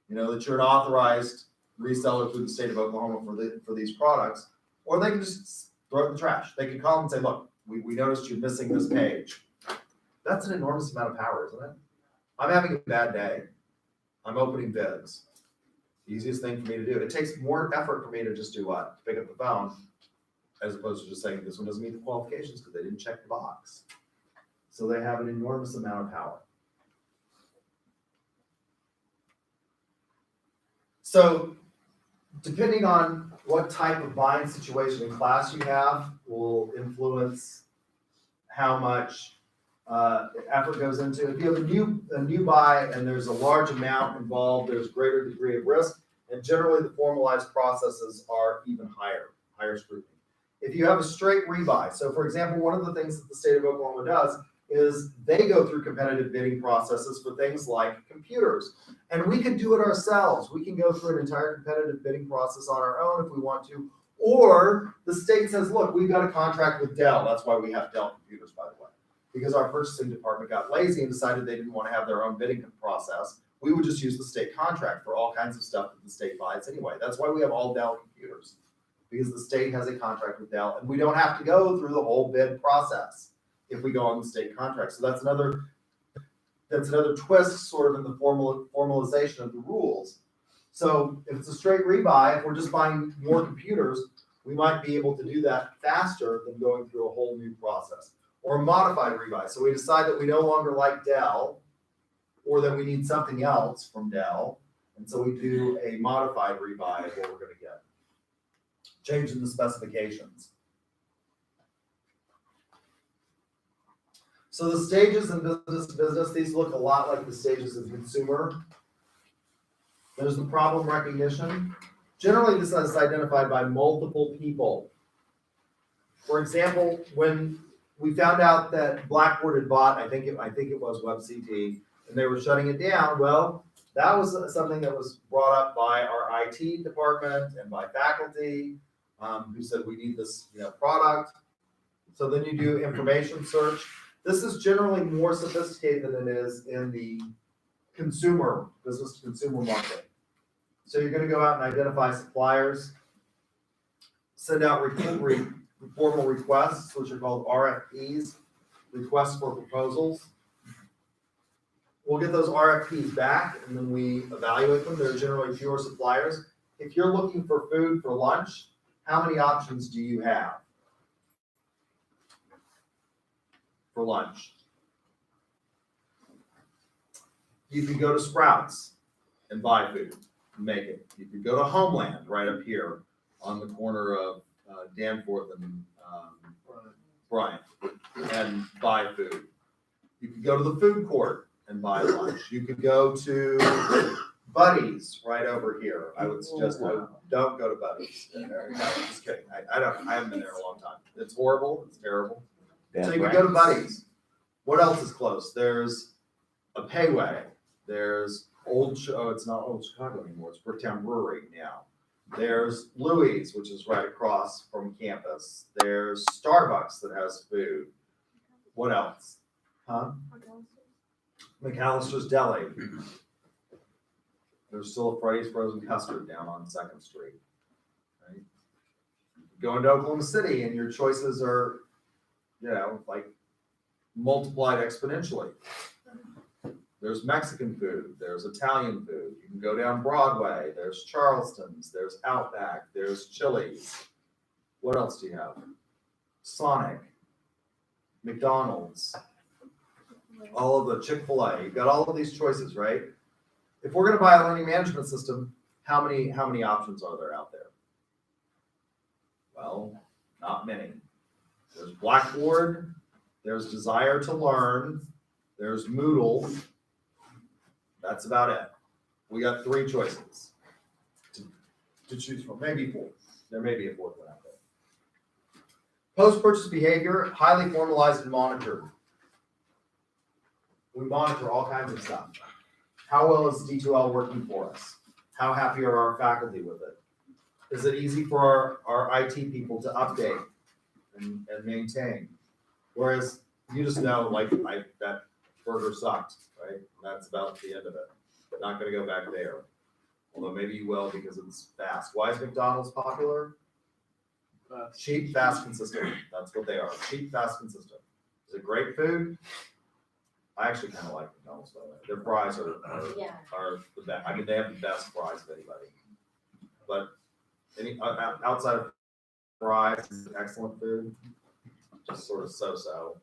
S1: that you're an authorized reseller through the state of Oklahoma for these products. Or they can just throw it in the trash. They can call and say, look, we noticed you're missing this page. That's an enormous amount of power, isn't it? I'm having a bad day. I'm opening bids. The easiest thing for me to do. It takes more effort for me to just do what? To pick up the phone, as opposed to just saying this one doesn't meet the qualifications because they didn't check the box. So they have an enormous amount of power. So depending on what type of buying situation and class you have will influence how much effort goes into it. If you have a new buy and there's a large amount involved, there's greater degree of risk, and generally the formalized processes are even higher scrutiny. If you have a straight rebuy, so for example, one of the things that the state of Oklahoma does is they go through competitive bidding processes for things like computers. And we can do it ourselves. We can go through an entire competitive bidding process on our own if we want to, Or the state says, look, we've got a contract with Dell. That's why we have Dell computers, by the way. Because our purchasing department got lazy and decided they didn't want to have their own bidding process. We would just use the state contract for all kinds of stuff that the state buys anyway. That's why we have all Dell computers. Because the state has a contract with Dell and we don't have to go through the whole bid process if we go on the state contract. So that's another twist sort of in the formalization of the rules. So if it's a straight rebuy, if we're just buying more computers, we might be able to do that faster than going through a whole new process. Or a modified rebuy. So we decide that we no longer like Dell, or that we need something else from Dell. And so we do a modified rebuy of what we're gonna get. Changing the specifications. So the stages in business to business, these look a lot like the stages in consumer. There's the problem recognition. Generally, this is identified by multiple people. For example, when we found out that Blackboard had bought, I think it was WebCT, and they were shutting it down, well, that was something that was brought up by our IT department and by faculty, who said we need this, product. So then you do information search. This is generally more sophisticated than it is in the consumer, business to consumer market. So you're gonna go out and identify suppliers, send out formal requests, which are called RFPs, requests for proposals. We'll get those RFPs back and then we evaluate them. There are generally fewer suppliers. If you're looking for food for lunch, how many options do you have for lunch? You could go to Sprouts and buy food, make it. You could go to Homeland right up here on the corner of Danforth and Bryant and buy food. You could go to the food court and buy lunch. You could go to Buddy's right over here. I would suggest don't go to Buddy's. No, just kidding. I haven't been there in a long time. It's horrible. It's terrible. So you can go to Buddy's. What else is close? There's a Payway. There's it's not Old Chicago anymore. It's Bricktown Brewery now. There's Louis, which is right across from campus. There's Starbucks that has food. What else? Huh? McAllister's Deli. There's still a Freddy's Frozen Custard down on 2nd Street. Right? Go into Oklahoma City and your choices are, like multiplied exponentially. There's Mexican food, there's Italian food. You can go down Broadway, there's Charleston's, there's Outback, there's Chili's. What else do you have? Sonic, McDonald's, all of the Chick-fil-A. You've got all of these choices, right? If we're gonna buy a learning management system, how many options are there out there? Well, not many. There's Blackboard, there's Desire to Learn, there's Moodle. That's about it. We got 3 choices to choose from, maybe 4. There may be a 4th one out there. Post-purchase behavior, highly formalized and monitored. We monitor all kinds of stuff. How well is D2L working for us? How happy are our faculty with it? Is it easy for our IT people to update and maintain? Whereas you just know, that burger sucked, right? That's about the end of it. But not gonna go back there. Although maybe you will because it's fast. Why is McDonald's popular? Cheap, fast, consistent. That's what they are. Cheap, fast, consistent. Is it great food? I actually kind of like McDonald's, by the way. Their fries are the best. I mean, they have the best fries of anybody. But outside of fries, excellent food. Just sort of so-so.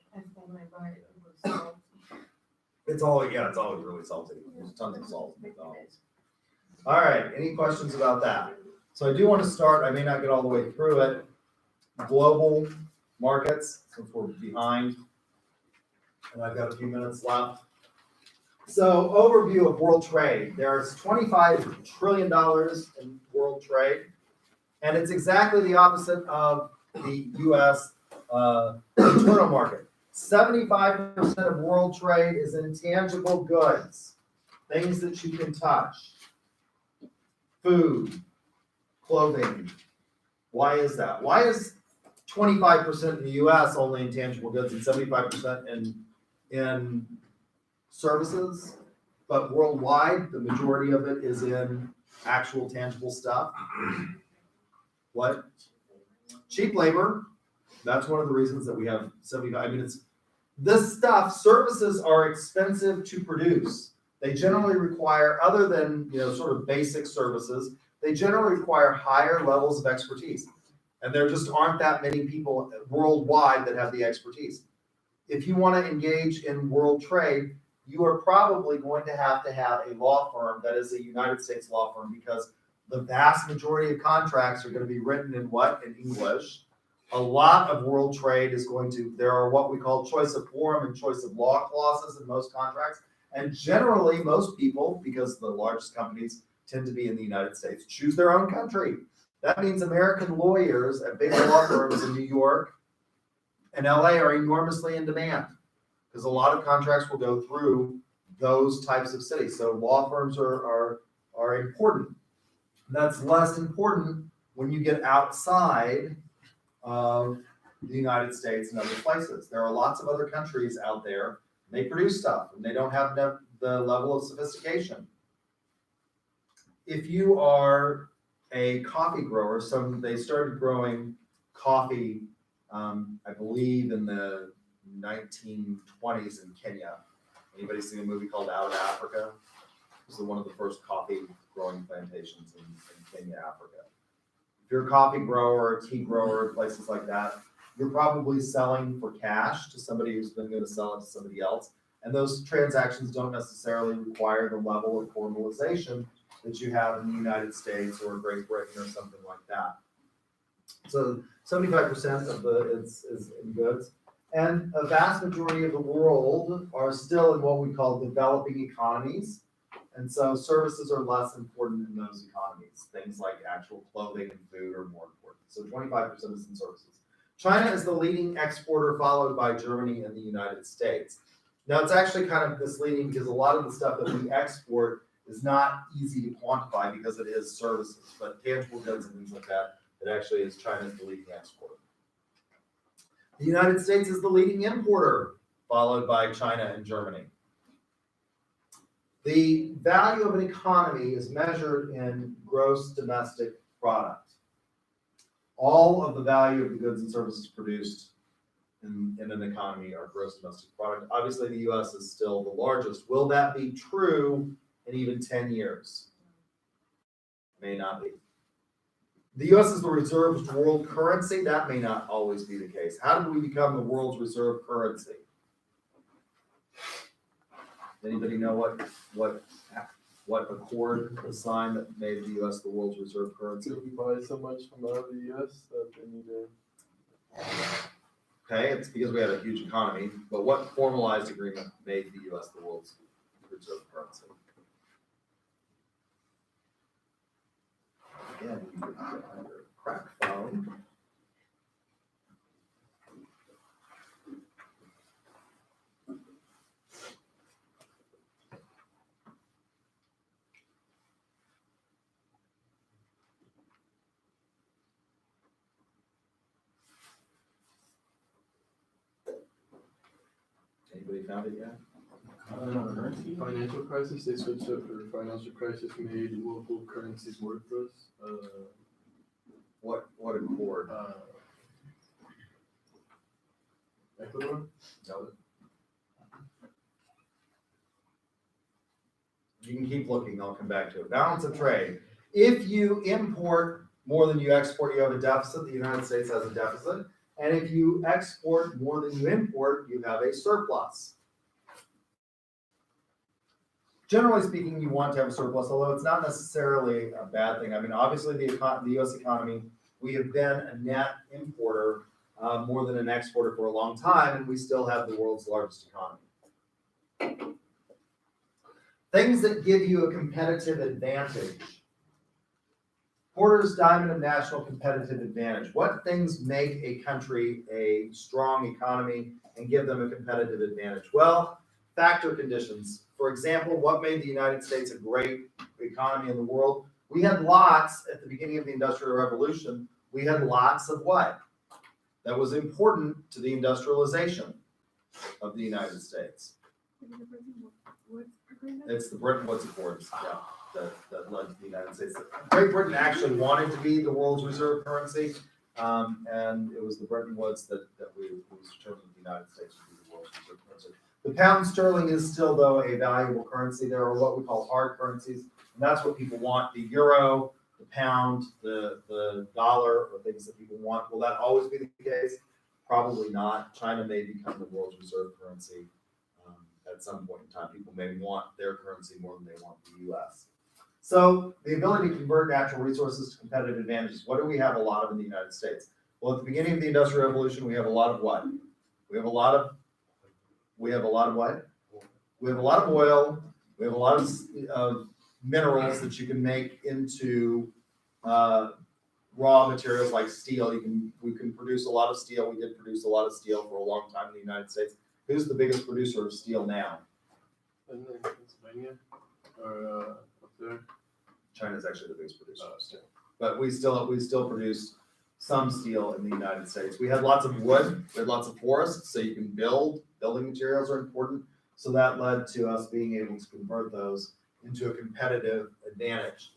S1: It's always really salty. There's tons of salt in McDonald's. All right, any questions about that? So I do want to start, I may not get all the way through it. Global markets, since we're behind. And I've got a few minutes left. So overview of world trade. There's $25 trillion in world trade. And it's exactly the opposite of the US internal market. 75% of world trade is intangible goods, things that you can touch, food, clothing, Why is that? Why is 25% in the US only in tangible goods and 75% in services? But worldwide, the majority of it is in actual tangible stuff. What? Cheap labor. That's one of the reasons that we have 75. I mean, it's this stuff, services are expensive to produce. They generally require, other than, sort of basic services, they generally require higher levels of expertise. And there just aren't that many people worldwide that have the expertise. If you want to engage in world trade, you are probably going to have a law firm that is a United States law firm, because the vast majority of contracts are going to be written in what? In English. A lot of world trade is there are what we call choice of forum and choice of law clauses in most contracts. And generally, most people, because the largest companies tend to be in the United States, choose their own country. That means American lawyers at big law firms in New York and LA are enormously in demand, because a lot of contracts will go through those types of cities. So law firms are important. That's less important when you get outside of the United States and other places. There are lots of other countries out there. They produce stuff and they don't have the level of sophistication. If you are a coffee grower, they started growing coffee, I believe in the 1920s in Kenya. Anybody seen a movie called Out of Africa? It was one of the first coffee growing plantations in Kenya, Africa. If you're a coffee grower, a tea grower, places like that, you're probably selling for cash to somebody who's then going to sell it to somebody else. And those transactions don't necessarily require the level of formalization that you have in the United States or Great Britain or something like that. So 75% of is in goods. And a vast majority of the world are still in what we call developing economies. And so services are less important in those economies. Things like actual clothing and food are more important. So 25% is in services. China is the leading exporter, followed by Germany and the United States. Now, it's actually kind of misleading, because a lot of the stuff that we export is not easy to quantify because it is services, but tangible goods and things like that, it actually is China's the leading exporter. The United States is the leading importer, followed by China and Germany. The value of an economy is measured in gross domestic product. All of the value of the goods and services produced in an economy are gross domestic product. Obviously, the US is still the largest. Will that be true in even 10 years? May not be. The US is the reserved world currency. That may not always be the case. How did we become the world's reserve currency? Anybody know what accord was signed that made the US the world's reserve currency?
S3: We buy so much from out of the US that they need to.
S1: Okay, it's because we had a huge economy, but what formalized agreement made the US the world's reserve currency? Again, you could get under crack phone. Anybody found it yet?
S3: Financial crisis, they switched up for financial crisis, made local currencies worthless.
S1: What accord?
S3: Ecuador?
S1: No. You can keep looking, I'll come back to it. Balance of trade. If you import more than you export, you have a deficit. The United States has a deficit. And if you export more than you import, you have a surplus. Generally speaking, you want to have a surplus, although it's not necessarily a bad thing. I mean, obviously, the U.S. economy, we have been a net importer more than an exporter for a long time, and we still have the world's largest economy. Things that give you a competitive advantage. Porter's Diamond of National Competitive Advantage. What things make a country a strong economy and give them a competitive advantage? Well, factor conditions. For example, what made the United States a great economy in the world? We had lots, at the beginning of the Industrial Revolution, we had lots of what? That was important to the industrialization of the United States. It's the Bretton Woods Accords, yeah, that led to the United States. Great Britain actually wanted to be the world's reserve currency, and it was the Bretton Woods that was determined the United States would be the world's reserve currency. The pound sterling is still, though, a valuable currency. There are what we call hard currencies, and that's what people want. The euro, the pound, the dollar, or things that people want. Will that always be the case? Probably not. China may become the world's reserve currency at some point in time. People may want their currency more than they want the U.S. So the ability to convert natural resources to competitive advantages. What do we have a lot of in the United States? Well, at the beginning of the Industrial Revolution, we have a lot of what? We have a lot of what? We have a lot of oil. We have a lot of minerals that you can make into raw materials like steel. We can produce a lot of steel. We did produce a lot of steel for a long time in the United States. Who's the biggest producer of steel now?
S3: And then Pennsylvania, or up there.
S1: China's actually the biggest producer of steel. But we still produce some steel in the United States. We had lots of wood, we had lots of forests, so you can build. Building materials are important. So that led to us being able to convert those into a competitive advantage.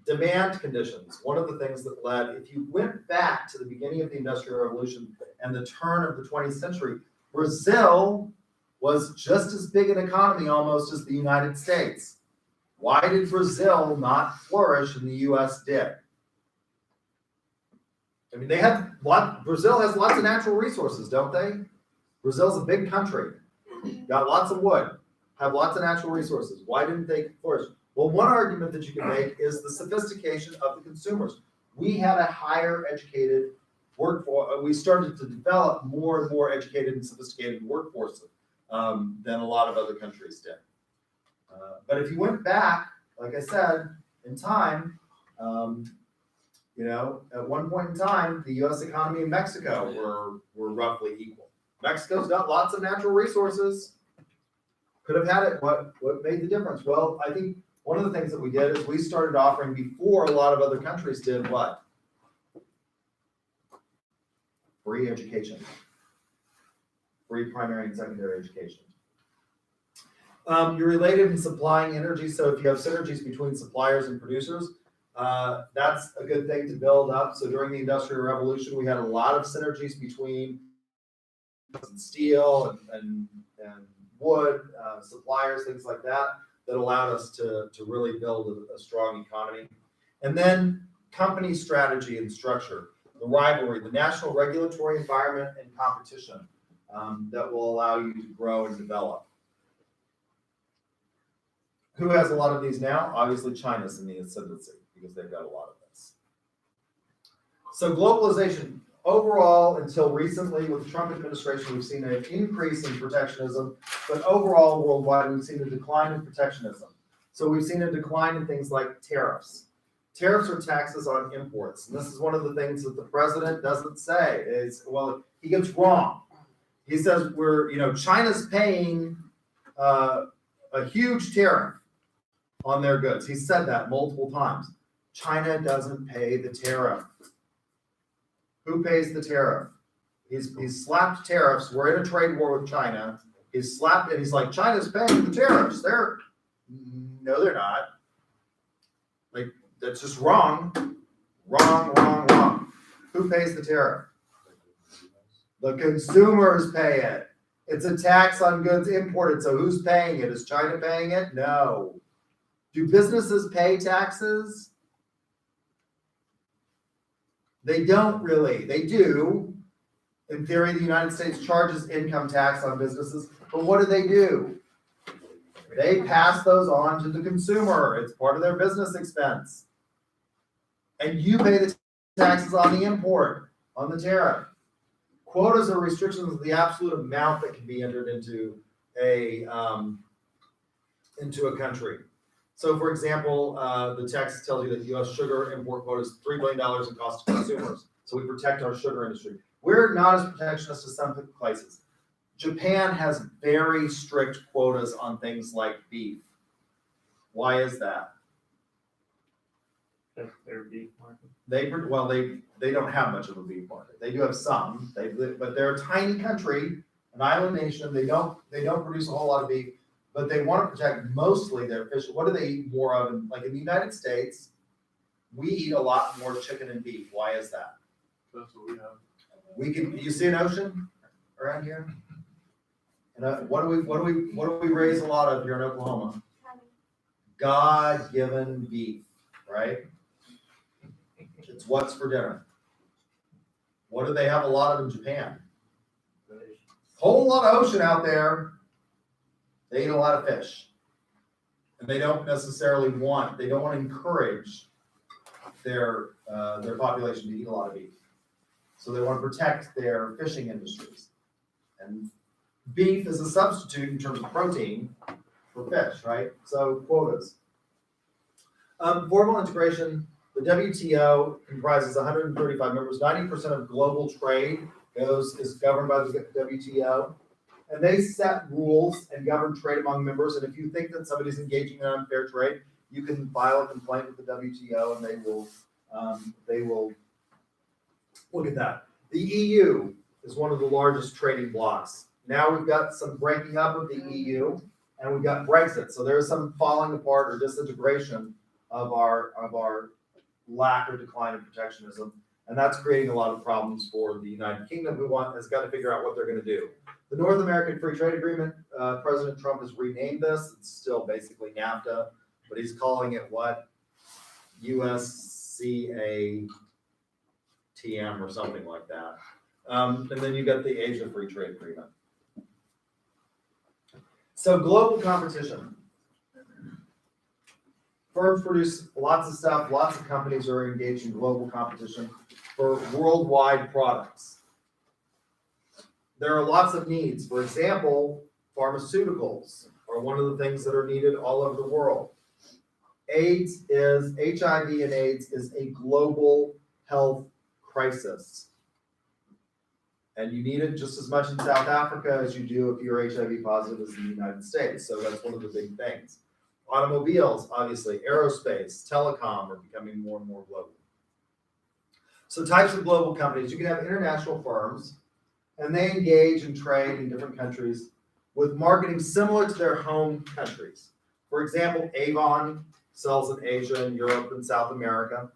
S1: Demand conditions. One of the things that led, if you went back to the beginning of the Industrial Revolution and the turn of the 20th century, Brazil was just as big an economy almost as the United States. Why did Brazil not flourish and the US did? I mean, Brazil has lots of natural resources, don't they? Brazil's a big country, got lots of wood, have lots of natural resources. Why didn't they flourish? Well, one argument that you can make is the sophistication of the consumers. We had a higher educated workforce. We started to develop more and more educated and sophisticated workforce than a lot of other countries did. But if you went back, like I said, in time, at one point in time, the U.S. economy and Mexico were roughly equal. Mexico's got lots of natural resources. Could have had it. What made the difference? Well, I think one of the things that we did is we started offering before a lot of other countries did what? Free education. Free primary and secondary education. You're related in supplying energy, so if you have synergies between suppliers and producers, that's a good thing to build up. So during the Industrial Revolution, we had a lot of synergies between steel and wood suppliers, things like that, that allowed us to really build a strong economy. And then company strategy and structure, the rivalry, the national regulatory environment and competition that will allow you to grow and develop. Who has a lot of these now? Obviously, China's in the ascendancy because they've got a lot of this. So globalization, overall, until recently with the Trump administration, we've seen an increase in protectionism, but overall worldwide, we've seen a decline in protectionism. So we've seen a decline in things like tariffs. Tariffs are taxes on imports. And this is one of the things that the president doesn't say is, well, he gets wrong. He says China's paying a huge tariff on their goods. He said that multiple times. China doesn't pay the tariff. Who pays the tariff? He's slapped tariffs. We're in a trade war with China. He's slapped it. He's like, China's paying the tariffs. No, they're not. Like, that's just wrong. Wrong. Who pays the tariff? The consumers pay it. It's a tax on goods imported. So who's paying it? Is China paying it? No. Do businesses pay taxes? They don't really. They do. In theory, the United States charges income tax on businesses, but what do? They pass those on to the consumer. It's part of their business expense. And you pay the taxes on the import, on the tariff. Quotas are restrictions of the absolute amount that can be entered into a country. So, for example, the text tells you that U.S. sugar import quota is $3 billion in cost to consumers. So we protect our sugar industry. We're not as protectionist as some places. Japan has very strict quotas on things like beef. Why is that?
S2: That's their beef market.
S1: They they don't have much of a beef market. They do have some, but they're a tiny country, an island nation. They don't produce a whole lot of beef, but they want to protect mostly their fish. What do they eat more of? Like in the United States, we eat a lot more chicken and beef. Why is that?
S3: That's what we have.
S1: You see an ocean around here? And what do we raise a lot of here in Oklahoma? God-given beef, right? It's what's for dinner. What do they have a lot of in Japan? Whole lot of ocean out there. They eat a lot of fish. And they don't want to encourage their population to eat a lot of beef. So they want to protect their fishing industries. And beef is a substitute in terms of protein for fish, right? So quotas. Formal integration, the WTO comprises 135 members. 90% of global trade is governed by the WTO. And they set rules and govern trade among members. And if you think that somebody's engaging in unfair trade, you can file a complaint with the WTO, and they will look at that. The EU is one of the largest trading blocs. Now we've got some breaking up of the EU, and we've got Brexit. So there's some falling apart or disintegration of our lack or decline of protectionism, and that's creating a lot of problems for the United Kingdom, who has got to figure out what they're going to do. The North American Free Trade Agreement, President Trump has renamed this. It's still basically NAFTA, but he's calling it what? USCATM or something like that. And then you've got the Asia Free Trade Agreement. So global competition. Firms produce lots of stuff. Lots of companies are engaged in global competition for worldwide products. There are lots of needs. For example, pharmaceuticals are one of the things that are needed all over the world. HIV and AIDS is a global health crisis. And you need it just as much in South Africa as you do if you're HIV positive as in the United States. So that's one of the big things. Automobiles, obviously, aerospace, telecom are becoming more and more global. So types of global companies, you can have international firms, and they engage in trade in different countries with marketing similar to their home countries. For example, Avon sells in Asia and Europe and South America.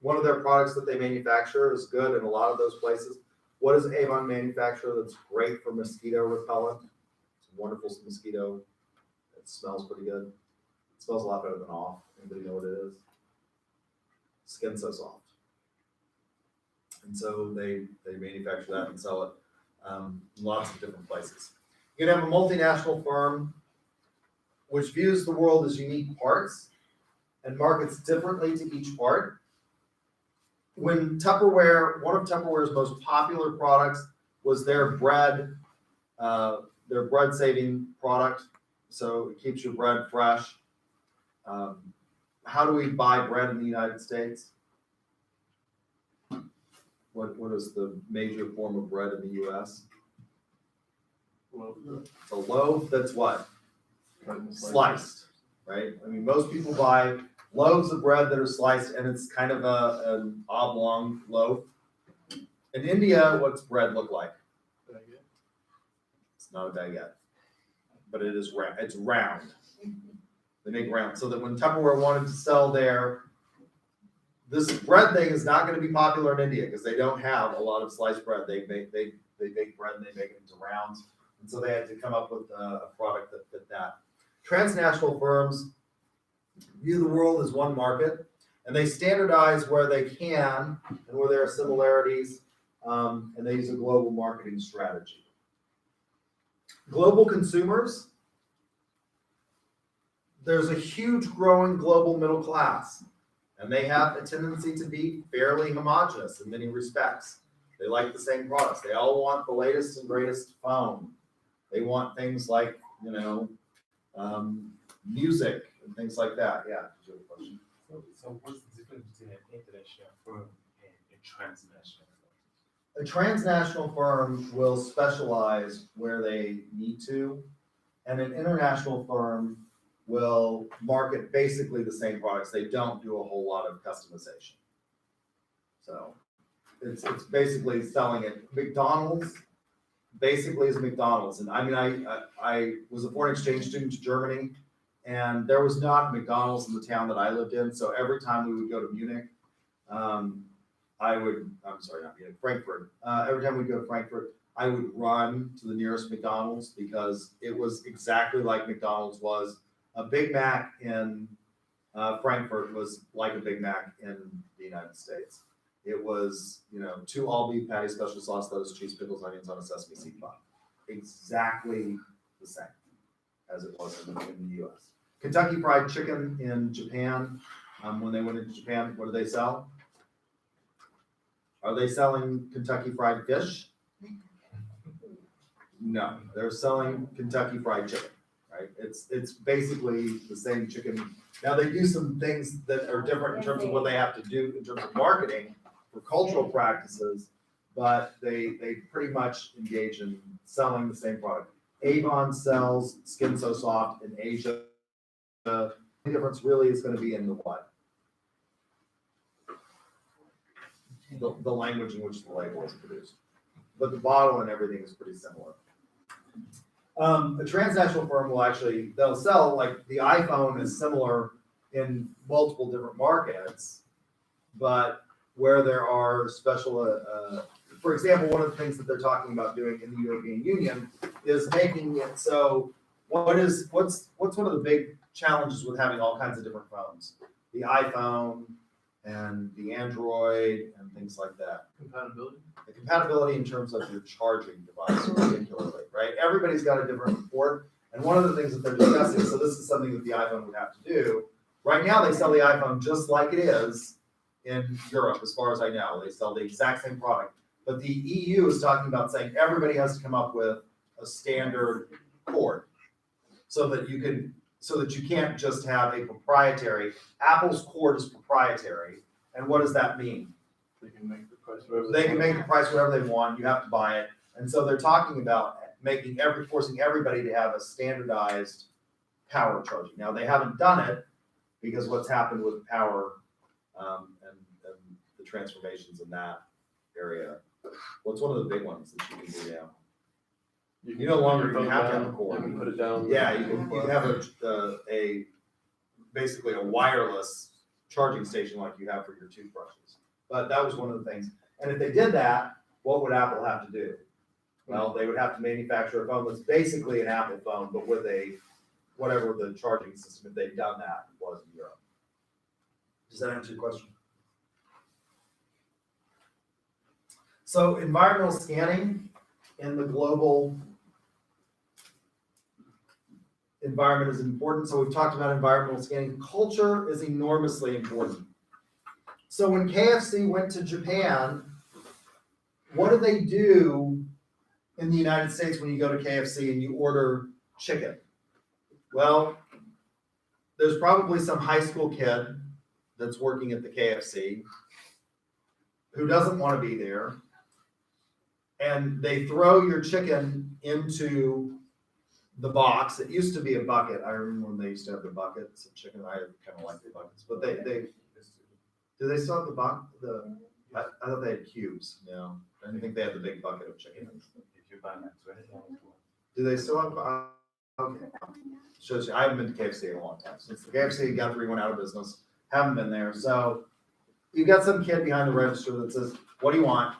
S1: One of their products that they manufacture is good in a lot of those places. What does Avon manufacture that's great for mosquito repellent? It's a wonderful mosquito. It smells pretty good. It smells a lot better than off. Anybody know what it is? Skin So Soft. And so they manufacture that and sell it in lots of different places. You can have a multinational firm which views the world as unique parts and markets differently to each part. When Tupperware, one of Tupperware's most popular products was their bread saving product. So it keeps your bread fresh. How do we buy bread in the United States? What is the major form of bread in the U.S.?
S3: Well,
S1: It's a loaf that's what? Sliced, right? I mean, most people buy loaves of bread that are sliced, and it's kind of an oblong loaf. In India, what's bread look like? It's not a baguette, but it is round. It's round. They make round, so that when Tupperware wanted to sell this bread thing is not going to be popular in India because they don't have a lot of sliced bread. They bake bread and they make it into rounds, and so they had to come up with a product that fit that. Transnational firms view the world as one market, and they standardize where they can and where there are similarities, and they use a global marketing strategy. Global consumers, there's a huge growing global middle class, and they have a tendency to be fairly homogenous in many respects. They like the same products. They all want the latest and greatest phone. They want things like, music and things like that. Yeah, did you have a question?
S5: So what's the difference between an international firm and a transnational firm?
S1: A transnational firm will specialize where they need to, and an international firm will market basically the same products. They don't do a whole lot of customization. So it's basically selling it. McDonald's basically is McDonald's. And I mean, I was a foreign exchange student to Germany, and there was not McDonald's in the town that I lived in. So every time we would go to Munich, I'm sorry, not Munich, Frankfurt. Every time we go to Frankfurt, I would run to the nearest McDonald's because it was exactly like McDonald's was. A Big Mac in Frankfurt was like a Big Mac in the United States. It was, 2 all-beef patty, special sauce, lettuce, cheese, pickles, onions on a sesame seed bun. Exactly the same as it was in the US. Kentucky Fried Chicken in Japan, when they went into Japan, what do they sell? Are they selling Kentucky Fried Fish? No, they're selling Kentucky Fried Chicken, right? It's basically the same chicken. Now, they do some things that are different in terms of what they have to do in terms of marketing for cultural practices, but they pretty much engage in selling the same product. Avon sells Skin So Soft in Asia. The difference really is going to be in the what? The language in which the label is produced. But the bottle and everything is pretty similar. A transnational firm they'll sell, like the iPhone is similar in multiple different markets, but where there are special, for example, one of the things that they're talking about doing in the European Union is making it so, what's one of the big challenges with having all kinds of different phones? The iPhone and the Android and things like that.
S3: Compatibility?
S1: The compatibility in terms of your charging device particularly, right? Everybody's got a different port. And one of the things that they're discussing, so this is something that the iPhone would have to do. Right now, they sell the iPhone just like it is in Europe, as far as I know. They sell the exact same product. But the EU is talking about saying everybody has to come up with a standard cord so that you can't just have a proprietary. Apple's cord is proprietary. And what does that mean?
S3: They can make the price whatever
S1: They can
S3: want.
S1: make the price whatever they want. You have to buy it. And so they're talking about forcing everybody to have a standardized power charging. Now, they haven't done it because what's happened with power and the transformations in that area. What's one of the big ones that you can do now? You no longer
S3: put your
S1: even
S3: phone
S1: have to have a
S3: down,
S1: cord.
S3: You can put it down.
S1: Yeah, you can have basically a wireless charging station like you have for your toothbrushes. But that was one of the things. And if they did that, what would Apple have to do? Well, they would have to manufacture a phone that's basically an Apple phone, but with whatever the charging system, if they'd done that, was in Europe. Does that answer your question? So environmental scanning in the global environment is important. So we've talked about environmental scanning. Culture is enormously important. So when KFC went to Japan, what do they do in the United States when you go to KFC and you order chicken? Well, there's probably some high school kid that's working at the KFC who doesn't want to be there. And they throw your chicken into the box. It used to be a bucket. I remember when they used to have the buckets of chicken. I kind of like the buckets, but do they still have the box? I thought they had cubes. No, I didn't think they had the big bucket of chicken.
S5: If you buy Max, right?
S1: Do they still have? Okay. Shows you, I haven't been to KFC in a long time. Since the KFC Guthrie went out of business, haven't been there. So you've got some kid behind the register that says, "What do you want?"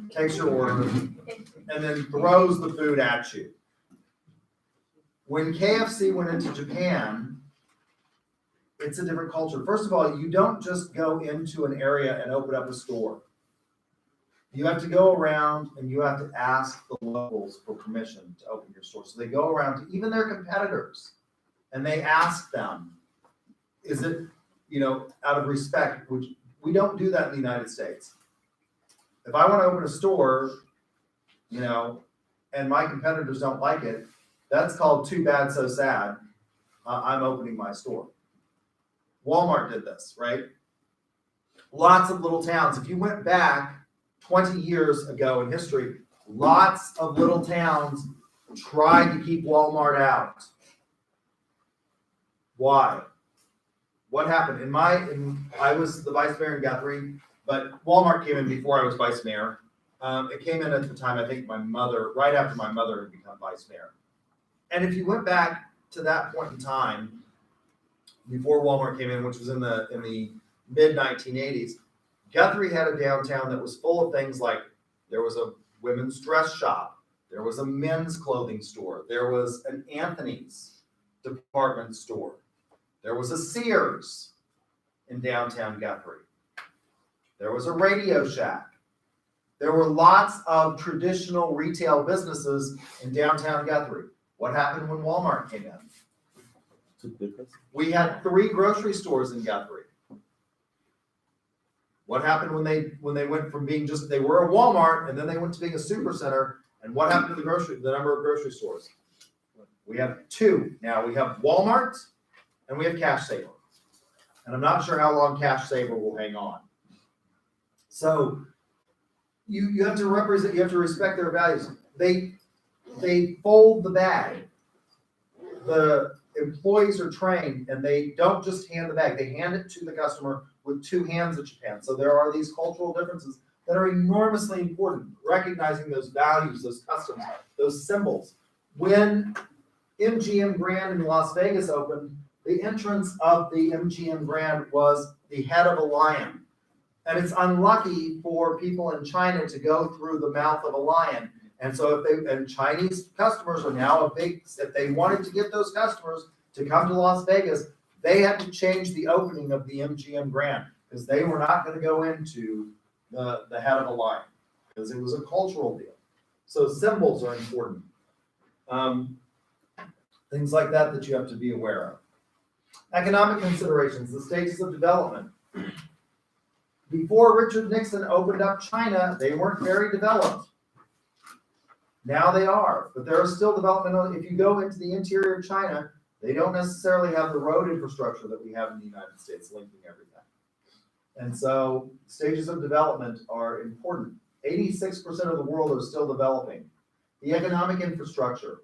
S1: Takes your order, and then throws the food at you. When KFC went into Japan, it's a different culture. First of all, you don't just go into an area and open up a store. You have to go around and you have to ask the locals for permission to open your store. So they go around to even their competitors and they ask them, is it, out of respect, which we don't do that in the United States. If I want to open a store, and my competitors don't like it, that's called too bad, so sad. I'm opening my store. Walmart did this, right? Lots of little towns. If you went back 20 years ago in history, lots of little towns tried to keep Walmart out. Why? what happened I was the vice mayor in Guthrie, but Walmart came in before I was vice mayor. It came in at the time, I think right after my mother had become vice mayor. And if you went back to that point in time, before Walmart came in, which was in the mid 1980s, Guthrie had a downtown that was full of things like there was a women's dress shop, there was a men's clothing store, there was an Anthony's department store, there was a Sears in downtown Guthrie, there was a Radio Shack. There were lots of traditional retail businesses in downtown Guthrie. What happened when Walmart came in? We had 3 grocery stores in Guthrie. What happened when they went from being they were a Walmart and then they went to being a super center? And what happened to the number of grocery stores? We have 2 now. We have Walmart and we have Cash Saver. And I'm not sure how long Cash Saver will hang on. So you have to respect their values. They fold the bag. The employees are trained and they don't just hand the bag, they hand it to the customer with 2 hands in Japan. So there are these cultural differences that are enormously important, recognizing those values, those customs, those symbols. When MGM Grand in Las Vegas opened, the entrance of the MGM Grand was the head of a lion. And it's unlucky for people in China to go through the mouth of a lion. And so Chinese customers are now if they wanted to get those customers to come to Las Vegas, they had to change the opening of the MGM Grand because they were not going to go into the head of a lion because it was a cultural deal. So symbols are important. Things like that you have to be aware of. Economic considerations, the stages of development. Before Richard Nixon opened up China, they weren't very developed. Now they are, but there is still development. If you go into the interior of China, they don't necessarily have the road infrastructure that we have in the United States linking everything. And so stages of development are important. 86% of the world are still developing. The economic infrastructure,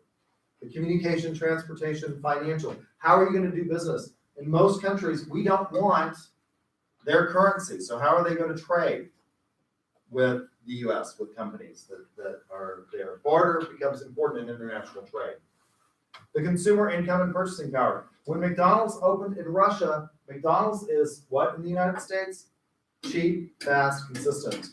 S1: the communication, transportation, financial. How are you going to do business? In most countries, we don't want their currency. So how are they going to trade with the U.S., with companies that are there? Barter becomes important in international trade. The consumer income and purchasing power. When McDonald's opened in Russia, McDonald's is what in the United States? Cheap, fast, consistent.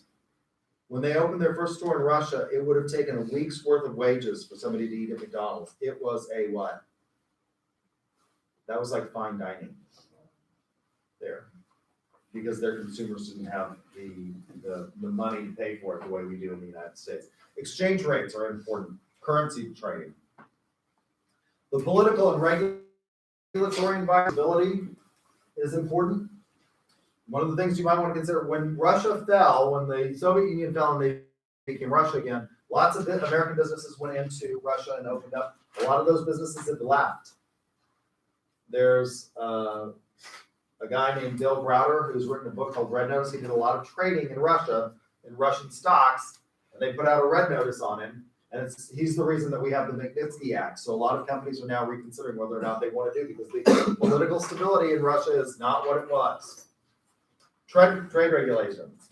S1: When they opened their first store in Russia, it would have taken a week's worth of wages for somebody to eat at McDonald's. It was a what? That was like fine dining there. Because their consumers didn't have the money to pay for it the way we do in the United States. Exchange rates are important. Currency trading. The political and regulatory environment is important. One of the things you might want to consider, when Russia fell, when the Soviet Union fell and they became Russia again, lots of American businesses went into Russia and opened up. A lot of those businesses have left. There's a guy named Bill Browder who's written a book called Red Notice. He did a lot of trading in Russia, in Russian stocks, and they put out a red notice on him. And he's the reason that we have the Magnitsky Act. So a lot of companies are now reconsidering whether or not they want to do, because the political stability in Russia is not what it was. Trade regulations.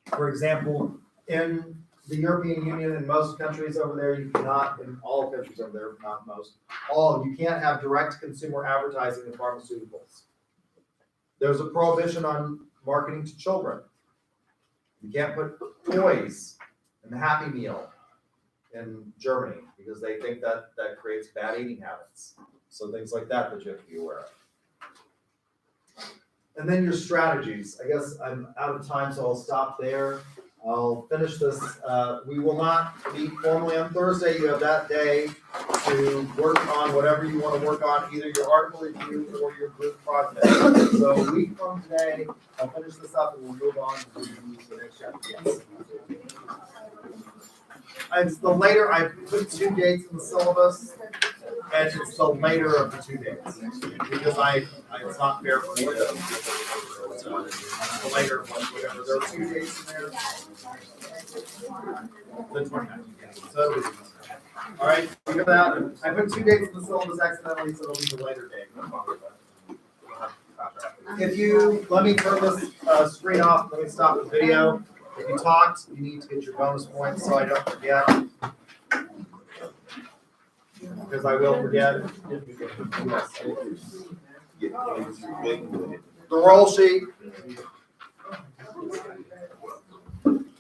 S1: For example, in the European Union and most countries over there, you cannot, in all countries over there, not most, you can't have direct consumer advertising in pharmaceuticals. There's a prohibition on marketing to children. You can't put toys in the Happy Meal in Germany because they think that creates bad eating habits. So things like that you have to be aware of. And then your strategies. I guess I'm out of time, so I'll stop there. I'll finish this. We will not meet formally on Thursday. You have that day to work on whatever you want to work on, either your article review or your group project. So a week from today, I'll finish this up and we'll move on to the next chapter. Yes. It's the later, I put 2 dates in the syllabus, and it's the later of the 2 dates. Because it's not fair for me to, the later one, whatever, there are 2 dates in there. The 29th. So, all right, we got that. I put 2 dates in the syllabus accidentally, so it'll be the later date. No problem with that. if you, let me turn this, screen off, let me stop the video. If you talked, you need to get your bonus points, so I don't forget. Because I will forget.
S4: Yes.
S1: The roll sheet,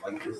S4: Like this.